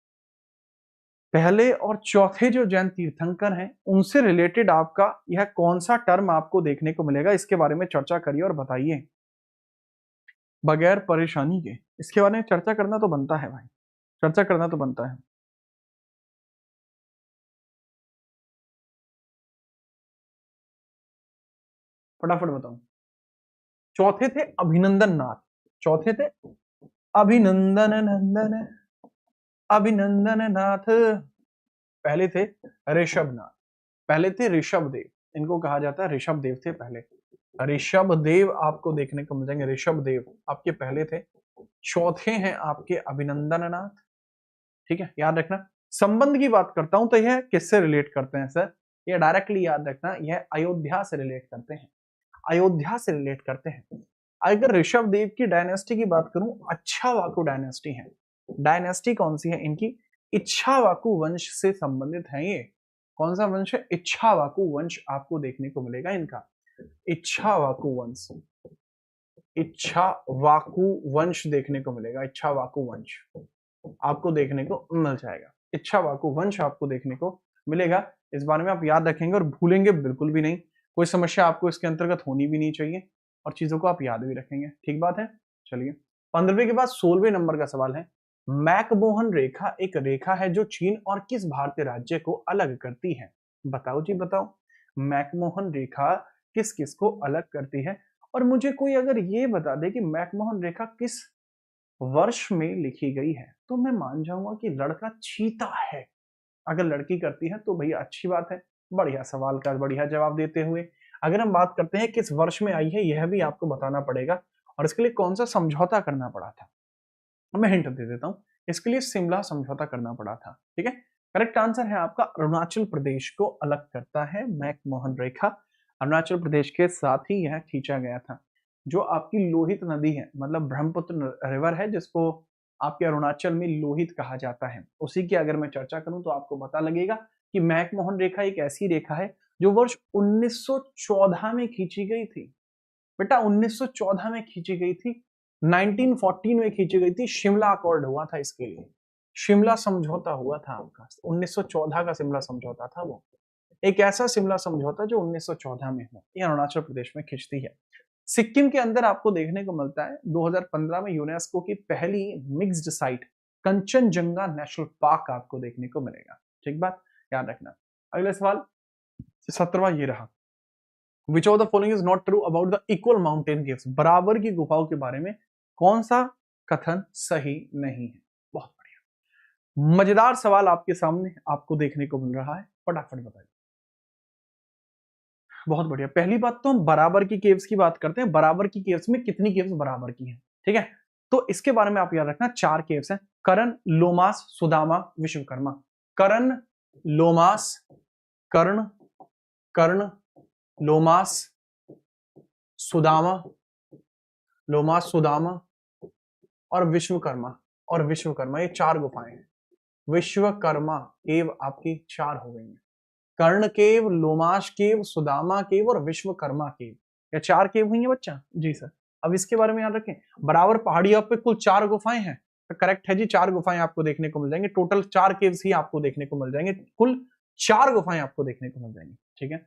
A: पहले और चौथे जो जैन तीर्थंकर हैं उनसे रिलेटेड आपका यह कौन सा टर्म आपको देखने को मिलेगा, इसके बारे में चर्चा करिए और बताइए बगैर परेशानी के। इसके बारे में चर्चा करना तो बनता है भाई, चर्चा करना तो बनता है। फटाफट बताओ। चौथे थे अभिनंदन नाथ, चौथे थे अभिनंदन नंदन, अभिनंदन नाथ। पहले थे ऋषभ नाथ, पहले थे ऋषभ देव, इनको कहा जाता है ऋषभ देव थे पहले। ऋषभ देव आपको देखने को मिल जाएंगे, ऋषभ देव आपके पहले थे। चौथे हैं आपके अभिनंदन नाथ, ठीक है, याद रखना। संबंध की बात करता हूं तो यह किससे रिलेट करते हैं सर? यह डायरेक्टली याद रखना, यह अयोध्या से रिलेट करते हैं, अयोध्या से रिलेट करते हैं। अगर ऋषभ देव की डायनेस्टी की बात करूं, अच्छावाकु डायनेस्टी है। डायनेस्टी कौन सी है इनकी? इच्छावाकु वंश से संबंधित है ये। कौन सा वंश है? इक्ष्वाकु वंश आपको देखने को मिलेगा इनका। इक्ष्वाकु वंश, इक्ष्वाकु वंश देखने को मिलेगा। इक्ष्वाकु वंश आपको देखने को मिल जाएगा। इक्ष्वाकु वंश आपको देखने को मिलेगा। इस बारे में आप याद रखेंगे और भूलेंगे बिल्कुल भी नहीं। कोई समस्या आपको इसके अंतर्गत होनी भी नहीं चाहिए और चीजों को आप याद भी रखेंगे। ठीक बात है। चलिए 15वें के बाद 16वें नंबर का सवाल है, मैकमोहन रेखा एक रेखा है जो चीन और किस भारतीय राज्य को अलग करती है? बताओ जी बताओ, मैकमोहन रेखा किस किस को अलग करती है? और मुझे कोई अगर ये बता दे कि मैकमोहन रेखा किस वर्ष में लिखी गई है तो मैं मान जाऊंगा कि लड़का चीता है। अगर लड़की करती है तो भैया अच्छी बात है। बढ़िया सवाल का बढ़िया जवाब देते हुए अगर हम बात करते हैं किस वर्ष में आई है, यह भी आपको बताना पड़ेगा और इसके लिए कौन सा समझौता करना पड़ा था। मैं हिंट दे देता हूं, इसके लिए शिमला समझौता करना पड़ा था। ठीक है, करेक्ट आंसर है आपका अरुणाचल प्रदेश को अलग करता है मैकमोहन रेखा। अरुणाचल प्रदेश के साथ ही यह खींचा गया था। जो आपकी लोहित नदी है, मतलब ब्रह्मपुत्र रिवर है, जिसको आपके अरुणाचल में लोहित कहा जाता है, उसी की अगर मैं चर्चा करूं तो आपको पता लगेगा कि मैकमोहन रेखा एक ऐसी रेखा है जो वर्ष 1914 में खींची गई थी। बेटा 1914 में खींची गई थी, 1914 में खींची गई थी। शिमला अकॉर्ड हुआ था इसके लिए, शिमला समझौता हुआ था आपका। 1914 का शिमला समझौता था वो, एक ऐसा शिमला समझौता जो 1914 में हुआ। ये अरुणाचल प्रदेश में खिंचती है। सिक्किम के अंदर आपको देखने को मिलता है 2015 में यूनेस्को की पहली mixed site Kanchenjunga national park आपको देखने को मिलेगा। ठीक बात, याद रखना। अगला सवाल 17वां ये रहा, which of the following is not true about the equal mountain caves? बराबर की गुफाओं के बारे में कौन सा कथन सही नहीं है? बहुत बढ़िया, मजेदार सवाल आपके सामने आपको देखने को मिल रहा है, फटाफट बताइए। बहुत बढ़िया, पहली बात तो हम बराबर की केव्स की बात करते हैं। बराबर की केव्स में कितनी केव्स बराबर की हैं? ठीक है, तो इसके बारे में आप याद रखना, 4 केव्स हैं, कर्ण, लोमास, सुदामा, विश्वकर्मा। कर्ण, लोमास, कर्ण, कर्ण, लोमास, सुदामा, लोमास, सुदामा और विश्वकर्मा। और विश्वकर्मा, ये 4 गुफाएं हैं। विश्वकर्मा केव आपकी 4 हो गई हैं। कर्ण केव, लोमाश केव, सुदामा केव और विश्वकर्मा केव, ये 4 केव हुई है बच्चा। जी सर। अब इसके बारे में याद रखें, बराबर पहाड़ियों पे कुल 4 गुफाएं हैं, तो करेक्ट है जी, 4 गुफाएं आपको देखने को मिल जाएंगे। टोटल 4 केव्स ही आपको देखने को मिल जाएंगे, कुल 4 गुफाएं आपको देखने को मिल जाएंगी। ठीक है,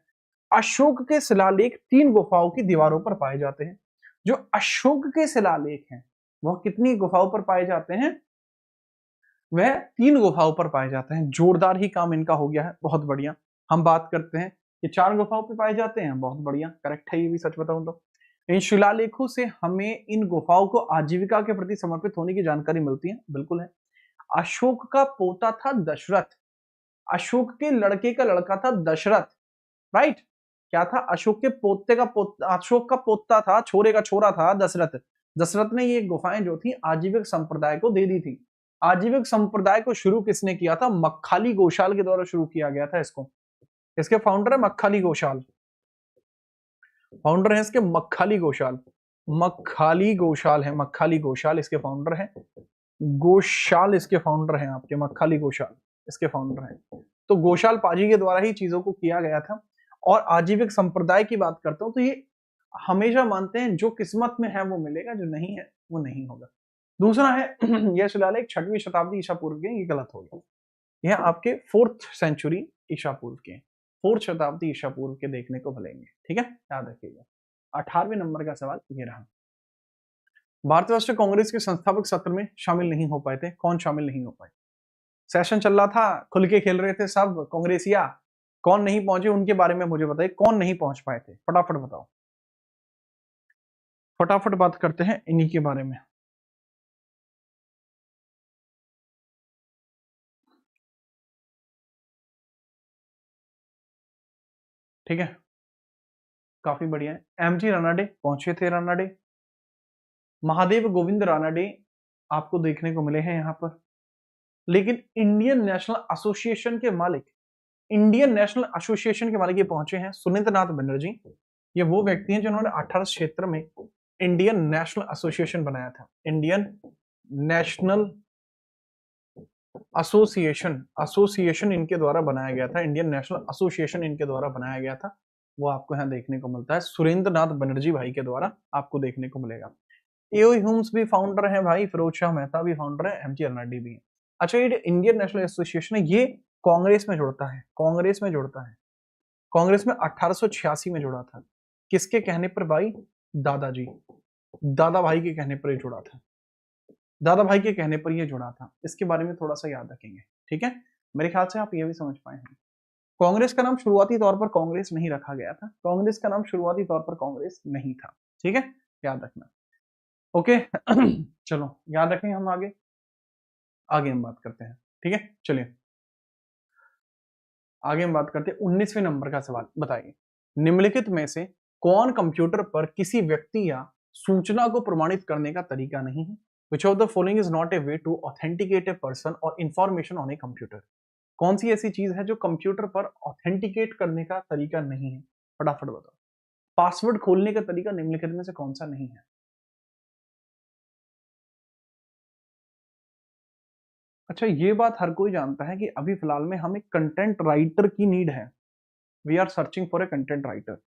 A: अशोक के शिलालेख 3 गुफाओं की दीवारों पर पाए जाते हैं। जो अशोक के शिलालेख हैं वह कितनी गुफाओं पर पाए जाते हैं? वह 3 गुफाओं पर पाए जाते हैं। जोरदार ही काम इनका हो गया है, बहुत बढ़िया। हम बात करते हैं कि 4 गुफाओं पे पाए जाते हैं, बहुत बढ़िया, करेक्ट है ये भी, सच बताऊं तो। इन शिलालेखों से हमें इन गुफाओं को आजीविका के प्रति समर्पित होने की जानकारी मिलती है, बिल्कुल है। अशोक का पोता था दशरथ, अशोक के लड़के का लड़का था दशरथ, राइट। क्या था? अशोक के पोते का पोता, अशोक का पोता था, छोरे का छोरा था दशरथ। दशरथ ने ये गुफाएं जो थी आजीविक संप्रदाय को दे दी थी। आजीविक संप्रदाय को शुरू किसने किया था? मक्खाली गोशाल के द्वारा शुरू किया गया था इसको। इसके फाउंडर है मक्खाली गोशाल, फाउंडर है इसके मक्खाली गोशाल। मक्खाली गोशाल है, मक्खाली गोशाल इसके फाउंडर है। गोशाल इसके फाउंडर हैं आपके, मक्खाली गोशाल इसके फाउंडर हैं। तो गोशाल पाजी के द्वारा ही चीजों को किया गया था। और आजीविक संप्रदाय की बात करता हूं तो ये हमेशा मानते हैं जो किस्मत में है वो मिलेगा, जो नहीं है वो नहीं होगा। दूसरा है यह शिलालेख 6वीं शताब्दी ईसा पूर्व के, ये गलत हो गया। यह आपके 4th सेंचुरी ईसा पूर्व के, 4th शताब्दी ईसा पूर्व के देखने को मिलेंगे। ठीक है, याद रखिएगा। 18वें नंबर का सवाल ये रहा, भारतीय राष्ट्रीय कांग्रेस के संस्थापक सत्र में शामिल नहीं हो पाए थे। कौन शामिल नहीं हो पाए? सेशन चल रहा था, खुल के खेल रहे थे सब कांग्रेसिया, कौन नहीं पहुंचे उनके बारे में मुझे बताइए, कौन नहीं पहुंच पाए थे, फटाफट बताओ। फटाफट बात करते हैं इन्हीं के बारे में। ठीक है, काफी बढ़िया है। एमजी रानाडे पहुंचे थे, रानाडे। महादेव गोविंद रानाडे आपको देखने को मिले हैं यहां पर। लेकिन इंडियन नेशनल एसोसिएशन के मालिक, इंडियन नेशनल एसोसिएशन के मालिक ये पहुंचे हैं सुरेंद्रनाथ बनर्जी। ये वो व्यक्ति हैं जिन्होंने 18 क्षेत्र में इंडियन नेशनल एसोसिएशन बनाया था। इंडियन नेशनल एसोसिएशन, एसोसिएशन इनके द्वारा बनाया गया था, इंडियन नेशनल एसोसिएशन इनके द्वारा बनाया गया था, वो आपको यहाँ देखने को मिलता है सुरेंद्र नाथ बनर्जी भाई के द्वारा आपको देखने को मिलेगा। एओ ह्यूम्स भी फाउंडर हैं भाई, फिरोज शाह मेहता भी फाउंडर है, एमजी अर्नाडी भी है। अच्छा, ये इंडियन नेशनल एसोसिएशन है, ये कांग्रेस में जुड़ता है, कांग्रेस में जुड़ता है, कांग्रेस में 1886 में जुड़ा था। किसके कहने पर भाई? दादाजी, दादा भाई के कहने पर ये जुड़ा था, दादा भाई के कहने पर ये जुड़ा था। इसके बारे में थोड़ा सा याद रखेंगे, ठीक है? मेरे ख्याल से आप ये भी समझ पाए हैं। कांग्रेस का नाम शुरुआती तौर पर कांग्रेस नहीं रखा गया था, कांग्रेस का नाम शुरुआती तौर पर कांग्रेस नहीं था, ठीक है, याद रखना। ओके चलो याद रखें, हम आगे आगे हम बात करते हैं, ठीक है? चलिए आगे हम बात करते हैं 19वें नंबर का सवाल। बताइए, निम्नलिखित में से कौन कंप्यूटर पर किसी व्यक्ति या सूचना को प्रमाणित करने का तरीका नहीं है? Which of the following is not a way to authenticate a person or information on a computer? कौन सी ऐसी चीज है जो कंप्यूटर पर ऑथेंटिकेट करने का तरीका नहीं है? फटाफट बताओ। पासवर्ड खोलने का तरीका निम्नलिखित में से कौन सा नहीं है? अच्छा, ये बात हर कोई जानता है कि अभी फिलहाल में हमें कंटेंट राइटर की नीड है। We are searching for a content writer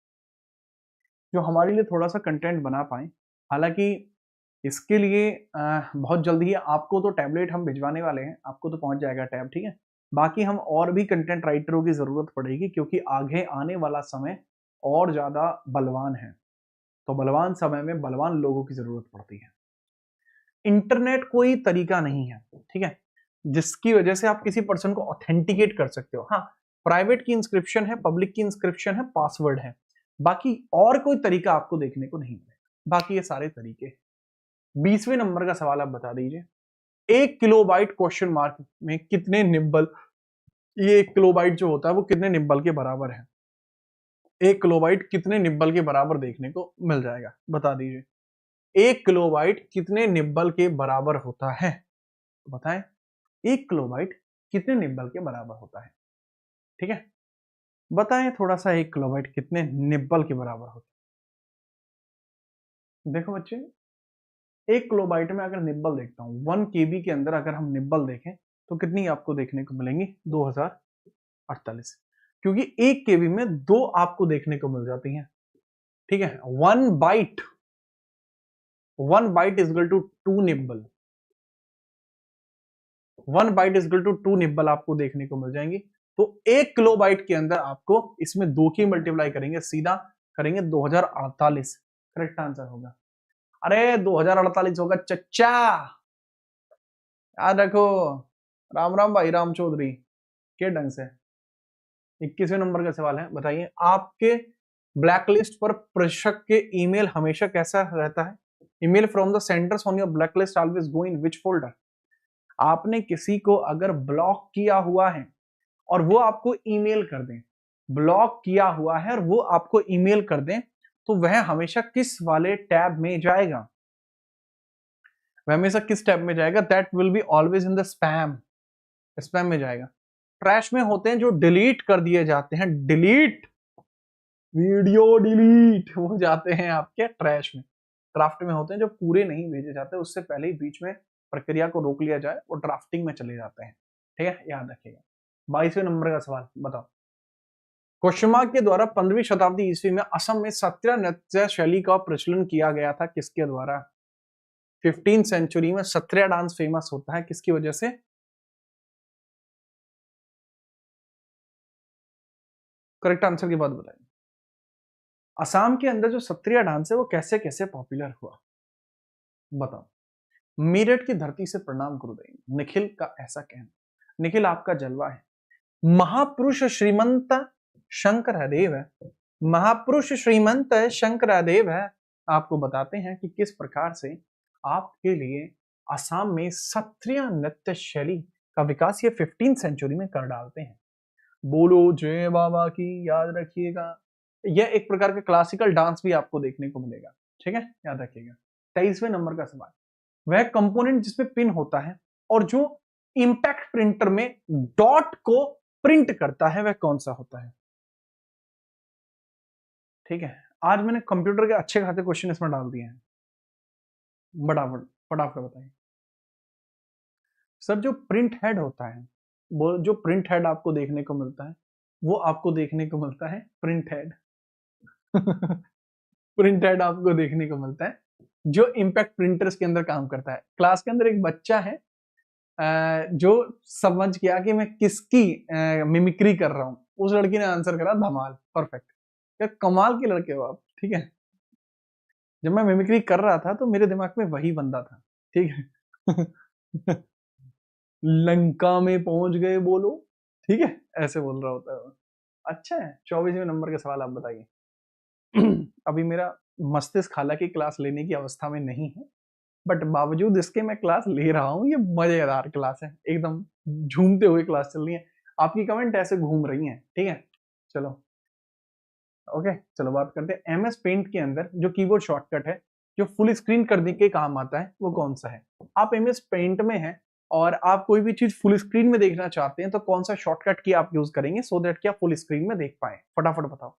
A: जो हमारे लिए थोड़ा सा कंटेंट बना पाए। हालांकि इसके लिए बहुत जल्दी ही आपको तो टैबलेट हम भिजवाने वाले हैं, आपको तो पहुंच जाएगा टैब, ठीक है? बाकी हम और भी कंटेंट राइटरों की जरूरत पड़ेगी, क्योंकि आगे आने वाला समय और ज्यादा बलवान है, तो बलवान समय में बलवान लोगों की जरूरत पड़ती है। इंटरनेट कोई तरीका नहीं है, ठीक है, जिसकी वजह से आप किसी पर्सन को ऑथेंटिकेट कर सकते हो। हाँ, प्राइवेट की इंस्क्रिप्शन है, पब्लिक की इंस्क्रिप्शन है, पासवर्ड है, बाकी और कोई तरीका आपको देखने को नहीं मिलेगा। बाकी ये सारे तरीके। 20वें नंबर का सवाल आप बता दीजिए, 1 किलोबाइट क्वेश्चन मार्क में कितने निब्बल, ये 1 किलोबाइट जो होता है वो कितने निब्बल के बराबर है? 1 किलोबाइट कितने निब्बल के बराबर देखने को मिल जाएगा? बता दीजिए, 1 किलोबाइट कितने निब्बल के बराबर होता है? बताएं, 1 किलोबाइट कितने निब्बल के बराबर होता है? ठीक है, बताएं थोड़ा सा, 1 किलोबाइट कितने निब्बल के बराबर होता है? देखो बच्चे, 1 किलोबाइट में अगर निब्बल देखता हूं, 1 KB के अंदर अगर हम निब्बल देखें तो कितनी आपको देखने को मिलेंगी? 2048, क्योंकि 1 KB में 2 आपको देखने को मिल जाती हैं, ठीक है? 1 byte, 1 byte is equal to 2 nibble, 1 byte is equal to 2 nibble आपको देखने को मिल जाएंगी। तो 1 किलोबाइट के अंदर आपको इसमें 2 की मल्टीप्लाई करेंगे, सीधा करेंगे 2048, करेक्ट आंसर होगा। अरे 2048 होगा चच्चा, याद रखो। राम राम भाई राम चौधरी, के ढंग से। 21वें नंबर का सवाल है, बताइए, आपके ब्लैकलिस्ट पर प्रेषक के ईमेल हमेशा कैसा रहता है? Email from the centres on your blacklist always go in which folder? आपने किसी को अगर ब्लॉक किया हुआ है और वो आपको ईमेल कर दें, ब्लॉक किया हुआ है और वो आपको ईमेल कर दें, तो वह हमेशा किस वाले टैब में जाएगा? वह हमेशा किस टैब में जाएगा? That will be always in the spam, spam में जाएगा। ट्रैश में होते हैं जो डिलीट कर दिए जाते हैं, डिलीट, वीडियो डिलीट हो जाते हैं आपके ट्रैश में। ड्राफ्ट में होते हैं जो पूरे नहीं भेजे जाते, उससे पहले ही बीच में प्रक्रिया को रोक लिया जाए, वो ड्राफ्टिंग में चले जाते हैं, ठीक है, याद रखिएगा। 22वें नंबर का सवाल बताओ, क्वेश्चन मार्क के द्वारा 15वीं शताब्दी ईस्वी में असम में सत्रिया नृत्य शैली का प्रचलन किया गया था, किसके द्वारा? 15th सेंचुरी में सत्रिया डांस फेमस होता है, किसकी वजह से? करेक्ट आंसर की बात बताइए। असम के अंदर जो सत्रिया डांस है वो कैसे कैसे पॉपुलर हुआ, बताओ। मेरठ की धरती से प्रणाम गुरुदेव, निखिल का ऐसा कहना। निखिल आपका जलवा है। महापुरुष श्रीमंत शंकरदेव है, महापुरुष श्रीमंत शंकरदेव है, आपको बताते हैं कि किस प्रकार से आपके लिए असम में सत्रिय नृत्य शैली का विकास ये 15th सेंचुरी में कर डालते हैं। बोलो जय बाबा की, याद रखिएगा। यह एक प्रकार का क्लासिकल डांस भी आपको देखने को मिलेगा, ठीक है, याद रखिएगा। 23वें नंबर का सवाल, वह कंपोनेंट जिसमें पिन होता है और जो इंपैक्ट प्रिंटर में डॉट को प्रिंट करता है, वह कौन सा होता है? ठीक है, आज मैंने कंप्यूटर के अच्छे खासे क्वेश्चन इसमें डाल दिए हैं, फटाफट फटाफट बताइए। सर जो प्रिंट हेड होता है, वो जो प्रिंट हेड आपको देखने को मिलता है, वो आपको देखने को मिलता है प्रिंट हेड। प्रिंट हेड आपको देखने को मिलता है जो इम्पैक्ट प्रिंटर्स के अंदर काम करता है। क्लास के अंदर एक बच्चा है जो समझ गया कि मैं किसकी मिमिक्री कर रहा हूं, उस लड़की ने आंसर करा धमाल। परफेक्ट, क्या कमाल के लड़के हो आप। ठीक है, जब मैं मिमिक्री कर रहा था तो मेरे दिमाग में वही बंदा था। ठीक है। लंका में पहुंच गए बोलो, ठीक है, ऐसे बोल रहा होता है वो। अच्छा है, 24वें नंबर का सवाल आप बताइए। अभी मेरा मस्तिष्क हालांकि क्लास लेने की अवस्था में नहीं है, बट बावजूद इसके मैं क्लास ले रहा हूँ। ये मजेदार क्लास है, एकदम झूमते हुए क्लास चल रही है। आपकी कमेंट ऐसे घूम रही हैं। ठीक है, चलो ओके, चलो बात करते हैं एमएस पेंट के अंदर जो कीबोर्ड शॉर्टकट है जो फुल स्क्रीन करने के काम आता है, वो कौन सा है। आप एमएस पेंट में हैं और आप कोई भी चीज फुल स्क्रीन में देखना चाहते हैं, तो कौन सा शॉर्टकट की आप यूज करेंगे सो दैट कि आप फुल स्क्रीन में देख पाए। फटाफट बताओ।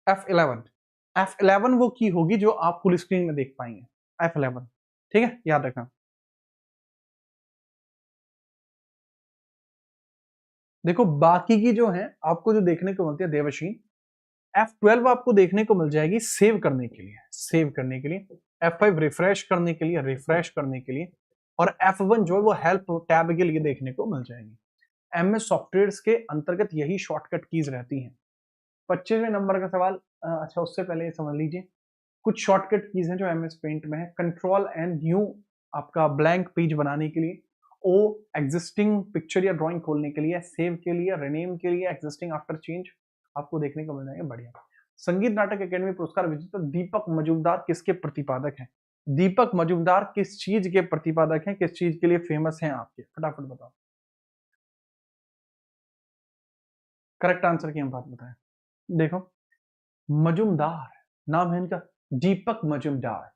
A: F11। F11 वो की होगी जो आप फुल स्क्रीन में देख पाएंगे। F11, ठीक है, याद रखना। देखो बाकी की जो है आपको जो देखने को मिलती है देवशीन, F12 आपको देखने को मिल जाएगी सेव करने के लिए, सेव करने के लिए। F5 रिफ्रेश करने के लिए, रिफ्रेश करने के लिए। और F1 जो है वो हेल्प टैब के लिए देखने को मिल जाएगी। एमएस सॉफ्टवेयर्स के अंतर्गत यही शॉर्टकट कीज रहती हैं। 25वें नंबर का सवाल, अच्छा उससे पहले ये समझ लीजिए कुछ शॉर्टकट कीज हैं जो एमएस पेंट में है। कंट्रोल एंड न्यू आपका ब्लैंक पेज बनाने के लिए, ओ एग्जिस्टिंग पिक्चर या ड्राइंग खोलने के लिए, सेव के लिए, रिनेम के लिए, एग्जिस्टिंग आफ्टर चेंज आपको देखने को मिल जाएंगे। बढ़िया। संगीत नाटक अकेडमी पुरस्कार विजेता दीपक मजूमदार किसके प्रतिपादक हैं। दीपक मजूमदार किस चीज के प्रतिपादक हैं, किस चीज के लिए फेमस हैं आपके, फटाफट बताओ। करेक्ट आंसर की हम बात बताएं। देखो मजूमदार नाम है इनका, दीपक मजूमदार।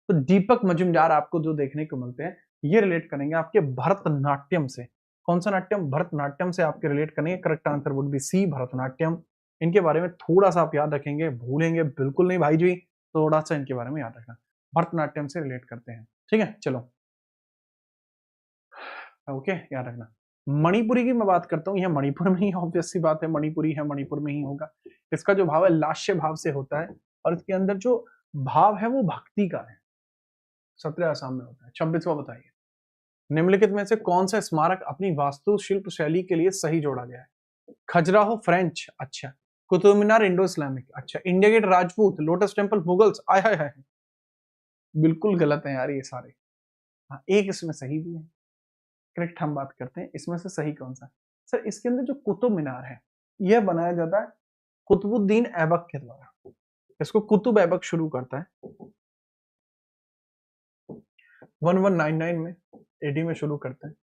A: तो दीपक मजूमदार आपको जो देखने को मिलते हैं, ये रिलेट करेंगे आपके भरतनाट्यम से। कौन सा नाट्यम, भरतनाट्यम से आपके रिलेट करेंगे। Correct answer would be C, Bharatanatyam. इनके बारे में थोड़ा सा आप याद रखेंगे, भूलेंगे बिल्कुल नहीं भाई जी, थोड़ा सा इनके बारे में याद रखना। भरतनाट्यम से रिलेट करते हैं, ठीक है। चलो ओके, याद रखना। मणिपुरी की मैं बात करता हूँ, यह मणिपुर में ही, ऑब्वियस सी बात है, मणिपुरी है, मणिपुर में ही होगा। इसका जो भाव है लास्य भाव से होता है, और इसके अंदर जो भाव है वो भक्ति का है। 17 आसाम में होता है। 26वां बताइए, निम्नलिखित में से कौन सा स्मारक अपनी वास्तुशिल्प शैली के लिए सही जोड़ा गया है। खजुराहो फ्रेंच, अच्छा। कुतुब मीनार इंडो इस्लामिक, अच्छा। India Gate Rajput, Lotus Temple Mughals, आय हाय हाय, बिल्कुल गलत है यार ये सारे। हाँ, एक इसमें सही भी है। करेक्ट, हम बात करते हैं इसमें से सही कौन सा। सर इसके अंदर जो कुतुब मीनार है, यह बनाया जाता है कुतुबुद्दीन ऐबक के द्वारा। इसको कुतुब ऐबक शुरू करता है 1199 में एडी में शुरू करता है।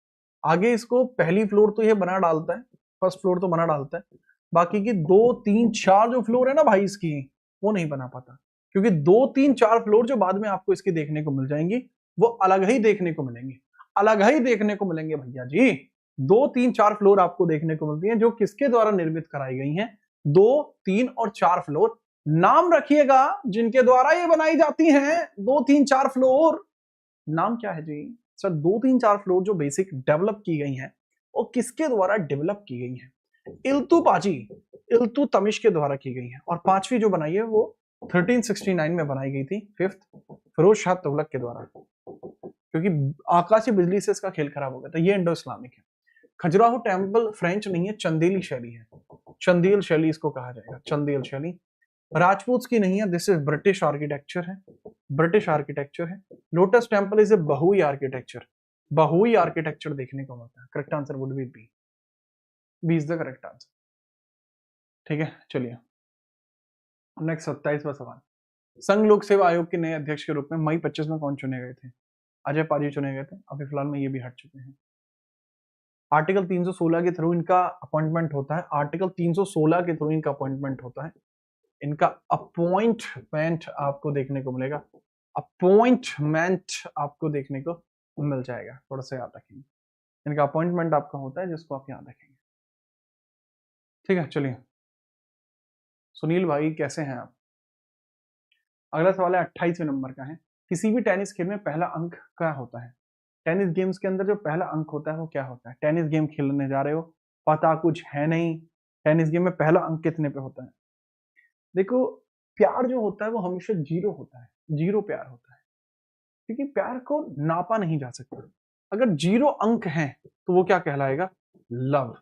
A: आगे इसको पहली फ्लोर तो ये बना डालता है, फर्स्ट फ्लोर तो बना डालता है, बाकी की 2 3 4 जो फ्लोर है ना भाई इसकी, वो नहीं बना पाता। क्योंकि 2 3 4 फ्लोर जो बाद में आपको इसकी देखने को मिल जाएंगी, वो अलग ही देखने को मिलेंगी, अलग ही देखने को मिलेंगे भैया जी। 2 3 4 फ्लोर आपको देखने को मिलती हैं जो किसके द्वारा निर्मित कराई गई हैं। 2 3 और 4 फ्लोर, नाम रखिएगा जिनके द्वारा ये बनाई जाती हैं। 2 3 4 फ्लोर नाम क्या है जी। सर 2 3 4 फ्लोर जो बेसिक डेवलप की गई हैं, वो किसके द्वारा डेवलप की गई हैं। इल्तुपाजी, इल्तुतमिश के द्वारा की गई है। और पांचवी जो बनाई है वो 1369 में बनाई गई थी, फिफ्थ फिरोज शाह तुगलक के द्वारा, क्योंकि आकाशीय बिजली से इसका खेल खराब हो गया था। ये इंडो इस्लामिक है। खजुराहो टेम्पल फ्रेंच नहीं है, चंदेली शैली है, चंदेल शैली इसको कहा जाएगा, चंदेल शैली। राजपूत की नहीं है, दिस इज ब्रिटिश आर्किटेक्चर है, ब्रिटिश आर्किटेक्चर है। Lotus Temple is a Bahai architecture, Bahai architecture देखने को मिलता है। Correct answer would be B, B is the correct answer. ठीक है, चलिए नेक्स्ट 27वां सवाल। संघ लोक सेवा आयोग के नए अध्यक्ष के रूप में मई 25 में कौन चुने गए थे। अजय पाजी चुने गए थे, अभी फिलहाल में ये भी हट चुके हैं। आर्टिकल 316 के थ्रू इनका अपॉइंटमेंट होता है, आर्टिकल 316 के थ्रू इनका अपॉइंटमेंट होता है। इनका अपॉइंटमेंट आपको देखने को मिलेगा, अपॉइंटमेंट आपको देखने को मिल जाएगा, थोड़ा सा याद रखेंगे। इनका अपॉइंटमेंट आपका होता है जिसको आप याद रखेंगे। ठीक है, चलिए सुनील भाई कैसे हैं आप। अगला सवाल है 28वें नंबर का है। किसी भी टेनिस खेल में पहला अंक क्या होता है? टेनिस गेम्स के अंदर जो पहला अंक होता है वो क्या होता है? टेनिस गेम खेलने जा रहे हो, पता कुछ है नहीं, टेनिस गेम में पहला अंक कितने पे होता है? देखो, प्यार जो होता है वो हमेशा जीरो होता है, जीरो प्यार होता है, क्योंकि प्यार को नापा नहीं जा सकता। अगर जीरो अंक है तो वो क्या कहलाएगा? लव।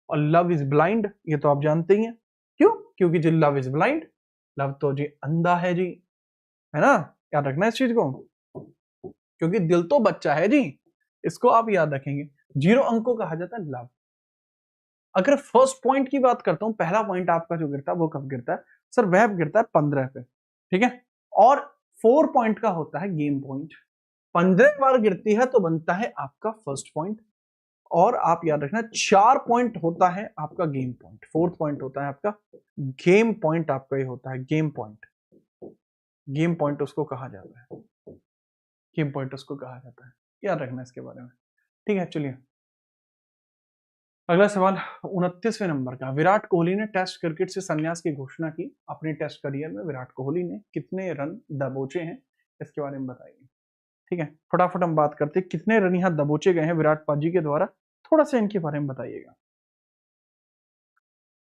A: और लव इज ब्लाइंड, ये तो आप जानते ही हैं। क्यों? क्योंकि जी लव इज ब्लाइंड, लव तो जी अंधा है जी, है ना? याद रखना इस चीज को, क्योंकि दिल तो बच्चा है जी, इसको आप याद रखेंगे। जीरो अंक को कहा जाता है लव। अगर फर्स्ट पॉइंट की बात करता हूं, पहला पॉइंट आपका जो गिरता है वो कब गिरता है? सर वह गिरता है 15 पे, ठीक है। और 4 पॉइंट का होता है गेम पॉइंट। 15 बार गिरती है तो बनता है आपका फर्स्ट पॉइंट। और आप याद रखना 4 पॉइंट होता है आपका गेम पॉइंट, फोर्थ पॉइंट होता है आपका गेम पॉइंट। आपका ये होता है गेम पॉइंट। गेम पॉइंट उसको कहा जाता है, गेम पॉइंट उसको कहा जाता है, याद रखना इसके बारे में, ठीक है। चलिए अगला सवाल 29वें नंबर का। विराट कोहली ने टेस्ट क्रिकेट से संन्यास की घोषणा की। अपने टेस्ट करियर में विराट कोहली ने कितने रन दबोचे हैं, इसके बारे में बताइए, ठीक है। फटाफट हम बात करते हैं कितने रन यहाँ दबोचे गए हैं विराट पाजी के द्वारा, थोड़ा सा इनके बारे में बताइएगा।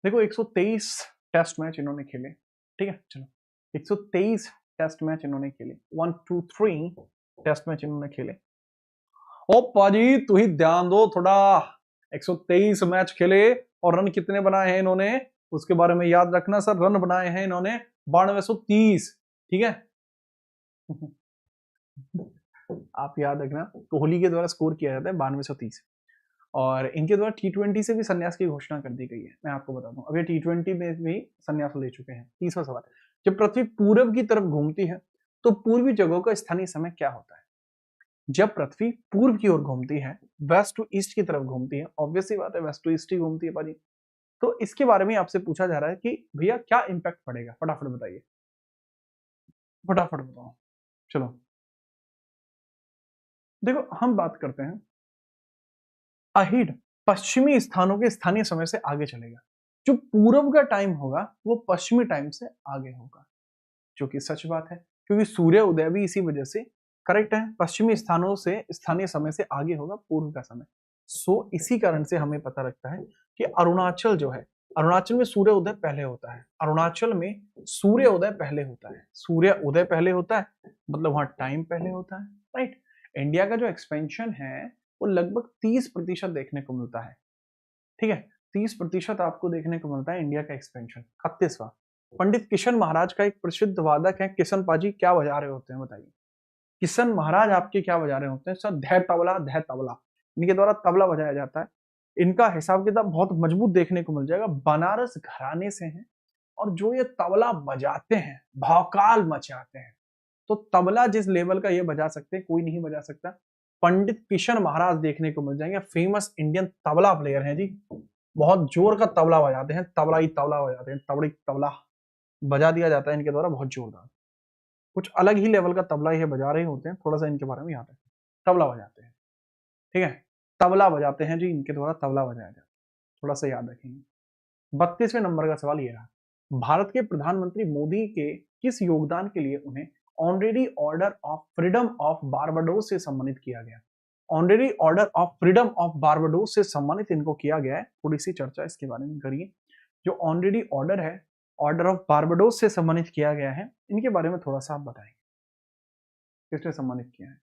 A: देखो 123 टेस्ट मैच इन्होंने खेले, ठीक है। चलो 123 टेस्ट मैच इन्होंने खेले, 1 2 3 टेस्ट मैच इन्होंने खेले। ओ पाजी तू ही ध्यान दो थोड़ा, 123 मैच खेले और रन कितने बनाए हैं इन्होंने, उसके बारे में याद रखना। सर रन बनाए हैं इन्होंने 9230, ठीक है। आप याद रखना कोहली के द्वारा स्कोर किया जाता है 9230। और इनके द्वारा T20 से भी संन्यास की घोषणा कर दी गई है, मैं आपको बता दूं। अब ये T20 में भी संन्यास ले चुके हैं। तीसरा सवाल, जब पृथ्वी पूरब की तरफ घूमती है तो पूर्वी जगहों का स्थानीय समय क्या होता है? जब पृथ्वी पूर्व की ओर घूमती है, वेस्ट टू ईस्ट की तरफ घूमती है, ऑब्वियसली बात है वेस्ट टू ईस्ट ही घूमती है पाजी, तो इसके बारे में आपसे पूछा जा रहा है कि भैया क्या इंपैक्ट पड़ेगा, फटाफट बताइए, फटाफट बताओ। चलो देखो हम बात करते हैं अहिड, पश्चिमी स्थानों के स्थानीय समय से आगे चलेगा। जो पूरब का टाइम होगा वो पश्चिमी टाइम से आगे होगा, जो कि सच बात है, क्योंकि सूर्य उदय भी इसी वजह से करेक्ट है, पश्चिमी स्थानों से स्थानीय समय से आगे होगा पूर्व का समय। सो इसी कारण से हमें पता लगता है कि अरुणाचल जो है, अरुणाचल में सूर्य उदय पहले होता है, अरुणाचल में सूर्य उदय पहले होता है, सूर्य उदय पहले होता है, मतलब वहां टाइम पहले होता है, राइट। इंडिया का जो एक्सपेंशन है वो लगभग 30% देखने को मिलता है, ठीक है। 30% आपको देखने को मिलता है इंडिया का एक्सपेंशन। 31वां, पंडित किशन महाराज का एक प्रसिद्ध वादक है, किशन पाजी क्या बजा रहे होते हैं बताइए? किशन महाराज आपके क्या बजा रहे होते हैं? सर धै तबला, धै तबला, इनके द्वारा तबला बजाया जाता है। इनका हिसाब किताब बहुत मजबूत देखने को मिल जाएगा, बनारस घराने से हैं। और जो ये तबला बजाते हैं भौकाल मचाते हैं। तो तबला जिस लेवल का ये बजा सकते हैं कोई नहीं बजा सकता। पंडित किशन महाराज देखने को मिल जाएंगे, फेमस इंडियन तबला प्लेयर हैं जी, बहुत जोर का तबला बजाते हैं, तबला ही तबला बजाते हैं, तबड़ी तबला बजा दिया जाता है इनके द्वारा बहुत जोरदार। कुछ अलग ही लेवल का तबला ये बजा रहे होते हैं, थोड़ा सा इनके बारे में याद रखें। तबला बजाते हैं, ठीक है, तबला बजाते हैं जी, इनके द्वारा तबला बजाया जाता है, थोड़ा सा याद रखेंगे। 32वें नंबर का सवाल ये रहा, भारत के प्रधानमंत्री मोदी के किस योगदान के लिए उन्हें honorary order of freedom of Barbados से सम्मानित किया गया? Honorary order of freedom of Barbados से सम्मानित इनको किया गया है, थोड़ी सी चर्चा इसके बारे में करिए। जो ऑनरेरी ऑर्डर है, ऑर्डर ऑफ बारबाडोस से सम्मानित किया गया है, इनके बारे में थोड़ा सा आप बताएंगे किसने सम्मानित किया है?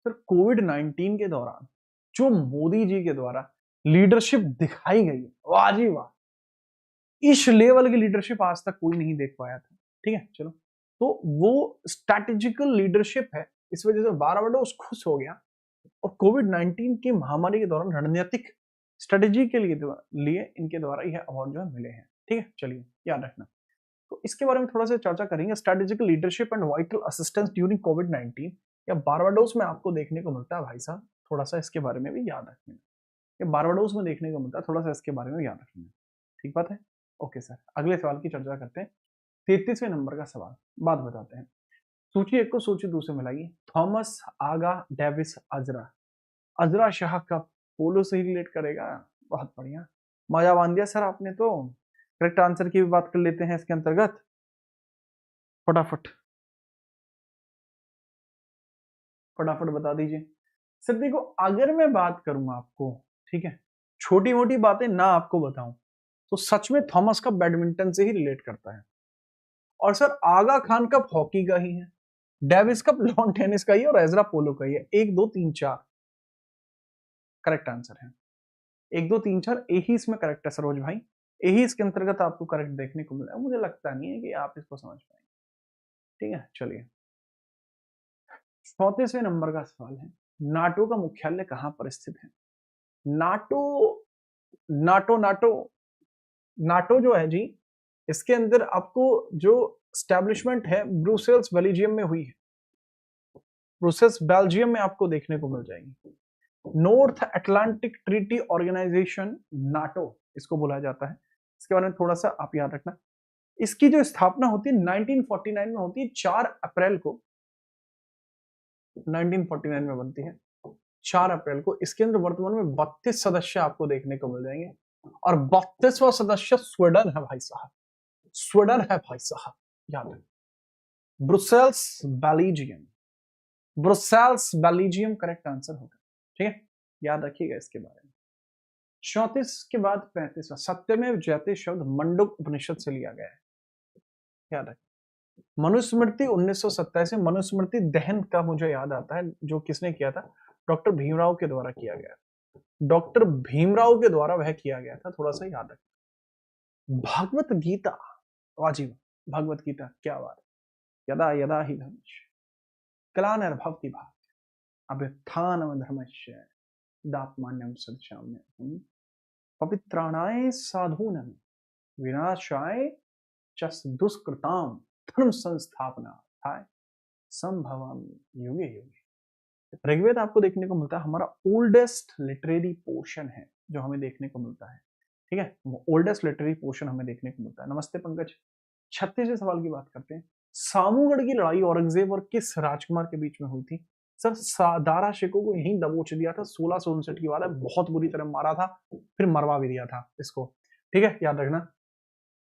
A: सर कोविड 19 के दौरान जो मोदी जी के द्वारा लीडरशिप दिखाई गई, वाह जी वाह, इस लेवल की लीडरशिप आज तक कोई नहीं देख पाया था, ठीक है। चलो तो वो स्ट्रैटेजिकल लीडरशिप है, इस वजह से बारबाडोस खुश हो गया। और कोविड 19 की महामारी के दौरान रणनीतिक स्ट्रेटेजी के लिए इनके द्वारा यह अवार्ड जो है मिले हैं, ठीक है। चलिए याद रखना, तो इसके बारे में थोड़ा सा चर्चा करेंगे। Strategical leadership and vital assistance during Covid 19 या बारबाडोस में आपको देखने को मिलता है भाई साहब, थोड़ा सा इसके बारे में भी याद रखना। ये बारबाडोस में देखने को मिलता है, थोड़ा सा इसके बारे में याद रखना, ठीक बात है। ओके सर, अगले सवाल की चर्चा करते हैं। 33वें नंबर का सवाल, बात बताते हैं। सूची एक को सूची दो से मिलाइए। थॉमस आगा डेविस अजरा, अजरा शाह का पोलो से ही रिलेट करेगा, बहुत बढ़िया, मजा बांध दिया सर आपने तो। करेक्ट आंसर की भी बात कर लेते हैं इसके अंतर्गत, फटाफट। फटाफट बता दीजिए। सर देखो, अगर मैं बात करूं आपको, ठीक है, छोटी मोटी बातें ना आपको बताऊं, तो सच में थॉमस कप बैडमिंटन से ही रिलेट करता है। और सर आगा खान कप हॉकी का ही है, डेविस कप लॉन टेनिस का ही है, और एजरा पोलो का ही है। 1 2 3 4 करेक्ट आंसर है। 1 2 3 4 यही इसमें करेक्ट है सरोज भाई, यही इसके अंतर्गत आपको करेक्ट देखने को मिला। मुझे लगता नहीं है कि आप इसको समझ पाएंगे। ठीक है, चलिए 34वें नंबर का सवाल है, नाटो का मुख्यालय कहां पर स्थित है? नाटो नाटो नाटो नाटो जो है जी, इसके अंदर आपको जो स्टैब्लिशमेंट है ब्रुसेल्स बेल्जियम में हुई है। ब्रुसेल्स बेल्जियम में आपको देखने को मिल जाएगी। North Atlantic Treaty Organization, NATO इसको बोला जाता है। इसके बारे में थोड़ा सा आप याद रखना। इसकी जो स्थापना होती है 1949 में होती है, 4 अप्रैल को 1949 में बनती है, 4 अप्रैल को। इसके अंदर वर्तमान में 32 सदस्य आपको देखने को मिल जाएंगे, और 32वां सदस्य स्वीडन है भाई साहब, स्वीडन है भाई साहब, याद रखें। Brussels Belgium, Brussels Belgium correct answer होगा। ठीक है, याद रखिएगा इसके बारे में। 34 के बाद 35वां, सत्यमेव जयते शब्द मंडूक उपनिषद से लिया गया है, याद रखें। मनुस्मृति 1927 में, मनुस्मृति दहन का मुझे याद आता है, जो किसने किया था? डॉक्टर भीमराव के द्वारा किया गया, डॉक्टर भीमराव के द्वारा वह किया गया था, थोड़ा सा याद रखें। भागवत गीता, वाजिब, भगवत गीता क्या बात, यदा यदा ही धर्मस्य ग्लानिर्भवति भारत अभ्युत्थानम धर्मस्य दात्मान्यम सत्याम्यहम् पवित्राणाय साधूनां विनाशाय च दुष्कृतां धर्म संस्थापनार्थाय संभवामि युगे युगे। ऋग्वेद आपको देखने को मिलता है, हमारा ओल्डेस्ट लिटरेरी पोर्शन है जो हमें देखने को मिलता है। ठीक है, वो ओल्डेस्ट लिटरेरी पोर्शन हमें देखने को मिलता है। नमस्ते पंकज। 36वें सवाल की बात करते हैं। सामूगढ़ की लड़ाई औरंगजेब और किस राजकुमार के बीच में हुई थी? सर दारा शिकोह को यहीं दबोच दिया था, 1659 की बात है, बहुत बुरी तरह मारा था, फिर मरवा भी दिया था इसको। ठीक है, याद रखना।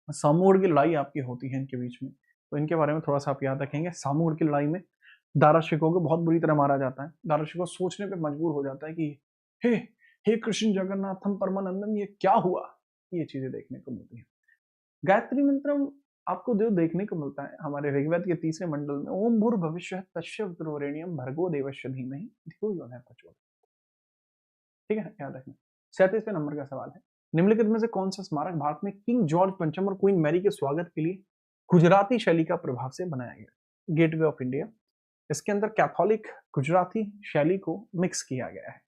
A: सामूगढ़ की लड़ाई आपकी होती है इनके बीच में, तो इनके बारे में थोड़ा सा आप याद रखेंगे। सामूगढ़ की लड़ाई में दारा शिकोह को बहुत बुरी तरह मारा जाता है। दारा शिकोह सोचने पे मजबूर हो जाता है कि हे हे कृष्ण जगन्नाथम परमानंदम, ये क्या हुआ? ये चीजें देखने को मिलती है। गायत्री मंत्रम आपको जो देखने को मिलता है हमारे ऋग्वेद के 3रे मंडल में, ओम भूर भविष्य तस्य वितुर्वरेण्यम भर्गो देवस्य धीमहि धियो यो न प्रचोदयात्। ठीक है, याद रखना। 37वें नंबर का सवाल है, निम्नलिखित में से कौन सा स्मारक भारत में किंग जॉर्ज पंचम और क्वीन मैरी के स्वागत के लिए गुजराती शैली का प्रभाव से बनाया गया? Gateway of India. इसके अंदर कैथोलिक गुजराती शैली को मिक्स किया गया है।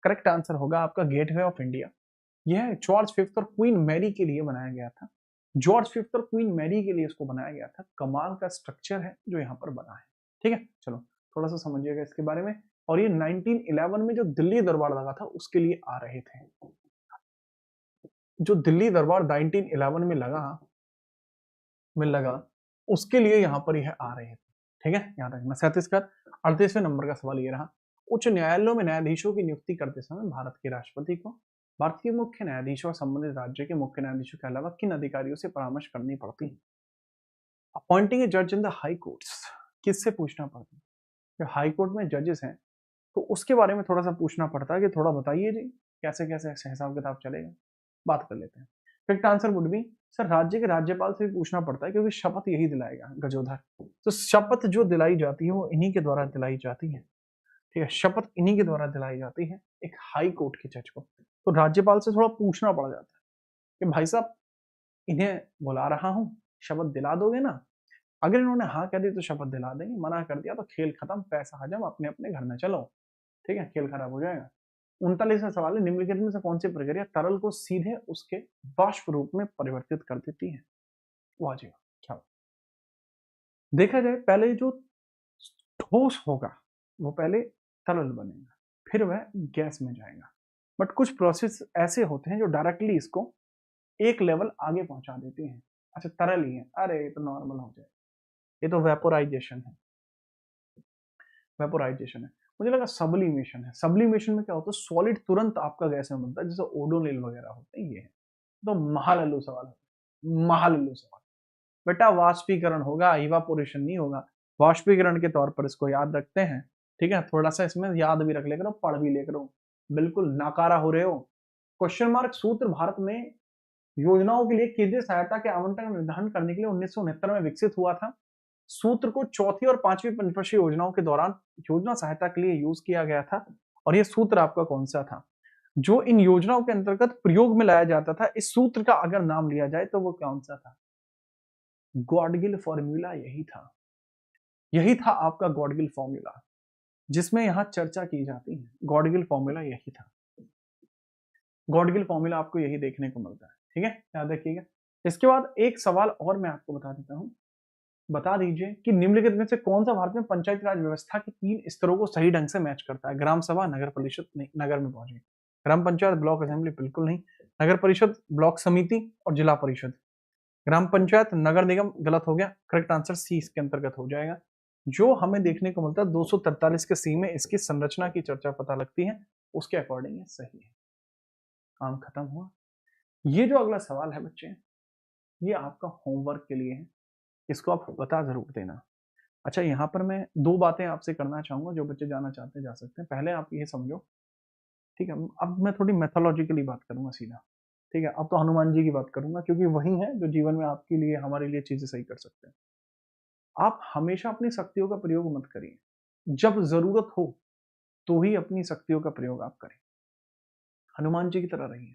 A: करेक्ट आंसर होगा आपका गेटवे ऑफ इंडिया। यह जॉर्ज फिफ्थ और क्वीन मैरी के लिए बनाया गया था। जॉर्ज फिफ्थ और क्वीन मैरी के लिए इसको बनाया गया था। कमाल का स्ट्रक्चर है जो यहाँ पर बना है। ठीक है, चलो थोड़ा सा समझिएगा इसके बारे में। और ये 1911 में जो दिल्ली दरबार लगा था उसके लिए आ रहे थे। जो दिल्ली दरबार 1911 में लगा उसके लिए यहाँ पर यह आ रहे थे। ठीक है, याद रखना। 37 का 38वें नंबर का सवाल ये रहा, उच्च न्यायालयों में न्यायाधीशों की नियुक्ति करते समय भारत के राष्ट्रपति को भारत के मुख्य न्यायाधीशों और संबंधित राज्य के मुख्य न्यायाधीशों के अलावा किन अधिकारियों से परामर्श करनी पड़ती है? अपॉइंटिंग ए जज इन द हाई कोर्ट्स, किससे पूछना पड़ता है? जो हाई कोर्ट में जजेस हैं तो उसके बारे में थोड़ा सा पूछना पड़ता है कि थोड़ा बताइए जी कैसे कैसे हिसाब किताब चलेगा, बात कर लेते हैं। Correct answer would B sir राज्य के राज्यपाल से भी पूछना पड़ता है, क्योंकि शपथ यही दिलाएगा गजोधर। तो शपथ जो दिलाई जाती है वो इन्हीं के द्वारा दिलाई जाती है। ठीक है, शपथ इन्हीं के द्वारा दिलाई जाती है एक हाई कोर्ट के जज को। तो राज्यपाल से थोड़ा पूछना पड़ जाता है कि भाई साहब इन्हें बुला रहा हूं, शपथ दिला दोगे ना? अगर इन्होंने हाँ कह दी तो शपथ दिला देंगे, मना कर दिया तो खेल खत्म, पैसा हजम, अपने अपने घर में चलो। ठीक है, खेल खराब हो जाएगा। 39वां सवाल है, निम्नलिखित में से कौन सी प्रक्रिया तरल को सीधे उसके वाष्प रूप में परिवर्तित कर देती है? वाह जी क्या देखा जाए, पहले जो ठोस होगा वो पहले तरल बनेगा, फिर वह गैस में जाएगा। बट कुछ प्रोसेस ऐसे होते हैं जो डायरेक्टली इसको एक लेवल आगे पहुंचा देते हैं। अच्छा तरल ही है, अरे ये तो नॉर्मल हो जाए, ये तो वेपोराइजेशन है, वेपोराइजेशन है। मुझे लगा सब्लिमेशन है। सब्लिमेशन में क्या होता है, सॉलिड तुरंत आपका गैस में बनता है, जैसे ओडोनिल वगैरह होते हैं। ये है तो महालल्लू सवाल है, महालल्लू सवाल। बेटा वाष्पीकरण होगा, इवापोरेशन नहीं होगा। वाष्पीकरण के तौर पर इसको याद रखते हैं। ठीक है, थोड़ा सा इसमें याद भी रख ले करो, पढ़ भी ले करो, बिल्कुल नाकारा हो रहे हो। क्वेश्चन मार्क सूत्र भारत में योजनाओं के लिए केंद्रीय सहायता के आवंटन का निर्धारण करने के लिए 1969 में विकसित हुआ था। सूत्र को चौथी और पांचवी पंचवर्षीय योजनाओं के दौरान योजना सहायता के लिए यूज किया गया था। और यह सूत्र आपका कौन सा था जो इन योजनाओं के अंतर्गत प्रयोग में लाया जाता था? इस सूत्र का अगर नाम लिया जाए तो वो कौन सा था? गॉडगिल फॉर्मूला यही था, यही था आपका गॉडगिल फॉर्मूला जिसमें यहां चर्चा की जाती है। गॉडगिल फॉर्मूला यही था, गॉडगिल फॉर्मूला आपको यही देखने को मिलता है। ठीक है, याद रखिएगा। इसके बाद एक सवाल और मैं आपको बता देता हूं, बता दीजिए कि निम्नलिखित में से कौन सा भारत में पंचायती राज व्यवस्था के 3 स्तरों को सही ढंग से मैच करता है? ग्राम सभा, नगर परिषद, नहीं, नगर में पहुंचे, ग्राम पंचायत, ब्लॉक असेंबली बिल्कुल नहीं, नगर परिषद, ब्लॉक समिति और जिला परिषद। ग्राम पंचायत, नगर निगम गलत हो गया, करेक्ट आंसर सी इसके अंतर्गत हो जाएगा। जो हमें देखने को मिलता है 243 के सी में इसकी संरचना की चर्चा पता लगती है, उसके अकॉर्डिंग ये सही है। काम खत्म हुआ। ये जो अगला सवाल है बच्चे, ये आपका होमवर्क के लिए है, इसको आप बता जरूर देना। अच्छा, यहाँ पर मैं 2 बातें आपसे करना चाहूंगा, जो बच्चे जाना चाहते हैं जा सकते हैं। पहले आप ये समझो, ठीक है, अब मैं थोड़ी मैथोलॉजिकली बात करूंगा सीधा। ठीक है, अब तो हनुमान जी की बात करूंगा क्योंकि वही है जो जीवन में आपके लिए, हमारे लिए चीजें सही कर सकते हैं। आप हमेशा अपनी शक्तियों का प्रयोग मत करिए, जब जरूरत हो तो ही अपनी शक्तियों का प्रयोग आप करें। हनुमान जी की तरह रहिए।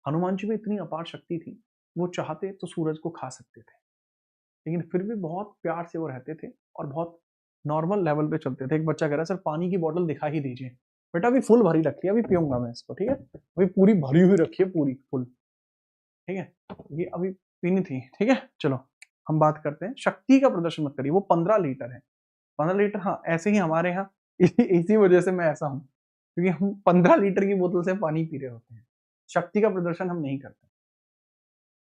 A: हनुमान जी में इतनी अपार शक्ति थी, वो चाहते तो सूरज को खा सकते थे, लेकिन फिर भी बहुत प्यार से वो रहते थे और बहुत नॉर्मल लेवल पे चलते थे। एक बच्चा कह रहा है सर पानी की बोतल दिखा ही दीजिए। बेटा अभी फुल भरी रखी है, अभी पीऊंगा मैं इसको, ठीक है, अभी पूरी भरी हुई रखी है, पूरी फुल, ठीक है, ये अभी पीनी थी। ठीक है, चलो हम बात करते हैं, शक्ति का प्रदर्शन मत करिए। वो 15 लीटर है, 15 लीटर, हाँ ऐसे ही हमारे यहाँ इसी वजह से मैं ऐसा हूँ, क्योंकि हम 15 लीटर की बोतल से पानी पी रहे होते हैं, शक्ति का प्रदर्शन हम नहीं करते।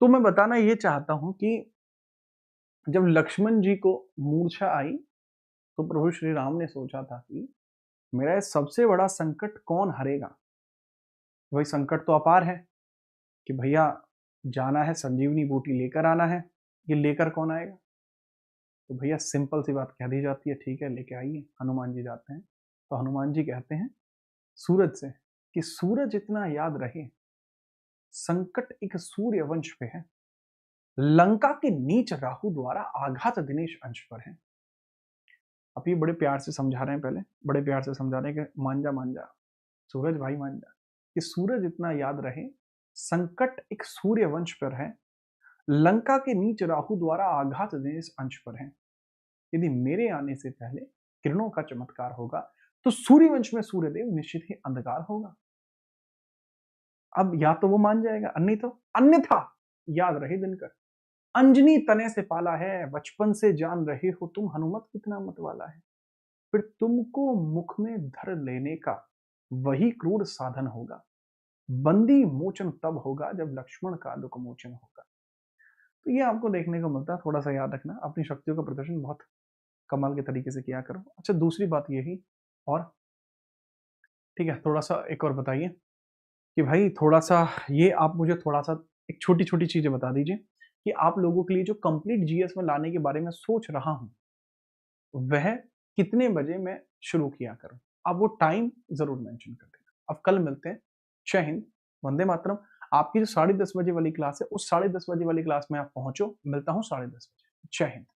A: तो मैं बताना ये चाहता हूं कि जब लक्ष्मण जी को मूर्छा आई तो प्रभु श्री राम ने सोचा था कि मेरा ये सबसे बड़ा संकट कौन हरेगा? वही संकट तो अपार है कि भैया जाना है, संजीवनी बूटी लेकर आना है। ये लेकर कौन आएगा? तो भैया सिंपल सी बात कह दी जाती है, ठीक है लेके आइए। हनुमान जी जाते हैं तो हनुमान जी कहते हैं सूरज से कि सूरज इतना याद रहे, संकट एक सूर्य वंश पे है, लंका के नीच राहु द्वारा आघात दिनेश अंश पर है। अब ये बड़े प्यार से समझा रहे हैं, पहले बड़े प्यार से समझा रहे हैं कि मान जा मान जा सूरज भाई, मान जा कि सूरज इतना याद रहे, संकट एक सूर्य वंश पर है, लंका के नीच राहु द्वारा आघात दिनेश अंश पर है। यदि मेरे आने से पहले किरणों का चमत्कार होगा तो सूर्य वंश में सूर्यदेव निश्चित ही अंधकार होगा। अब या तो वो मान जाएगा, अन्यथा याद रहे दिनकर, अंजनी तने से पाला है, बचपन से जान रहे हो तुम हनुमत कितना मत वाला है। फिर तुमको मुख में धर लेने का वही क्रूर साधन होगा, बंदी मोचन तब होगा जब लक्ष्मण का दुख मोचन होगा। तो ये आपको देखने को मिलता है, थोड़ा सा याद रखना, अपनी शक्तियों का प्रदर्शन बहुत कमाल के तरीके से किया करो। अच्छा, दूसरी बात यही, और ठीक है, थोड़ा सा एक और बताइए कि भाई थोड़ा सा ये आप मुझे थोड़ा सा एक छोटी छोटी चीजें बता दीजिए कि आप लोगों के लिए जो कंप्लीट जीएस में लाने के बारे में सोच रहा हूं वह कितने बजे मैं शुरू किया करूं। आप वो टाइम जरूर मेंशन कर देना। अब कल मिलते हैं। जय हिंद, वंदे मातरम। आपकी जो 10:30 बजे वाली क्लास है, उस 10:30 बजे वाली क्लास में आप पहुंचो। मिलता हूं 10:30 बजे। जय हिंद।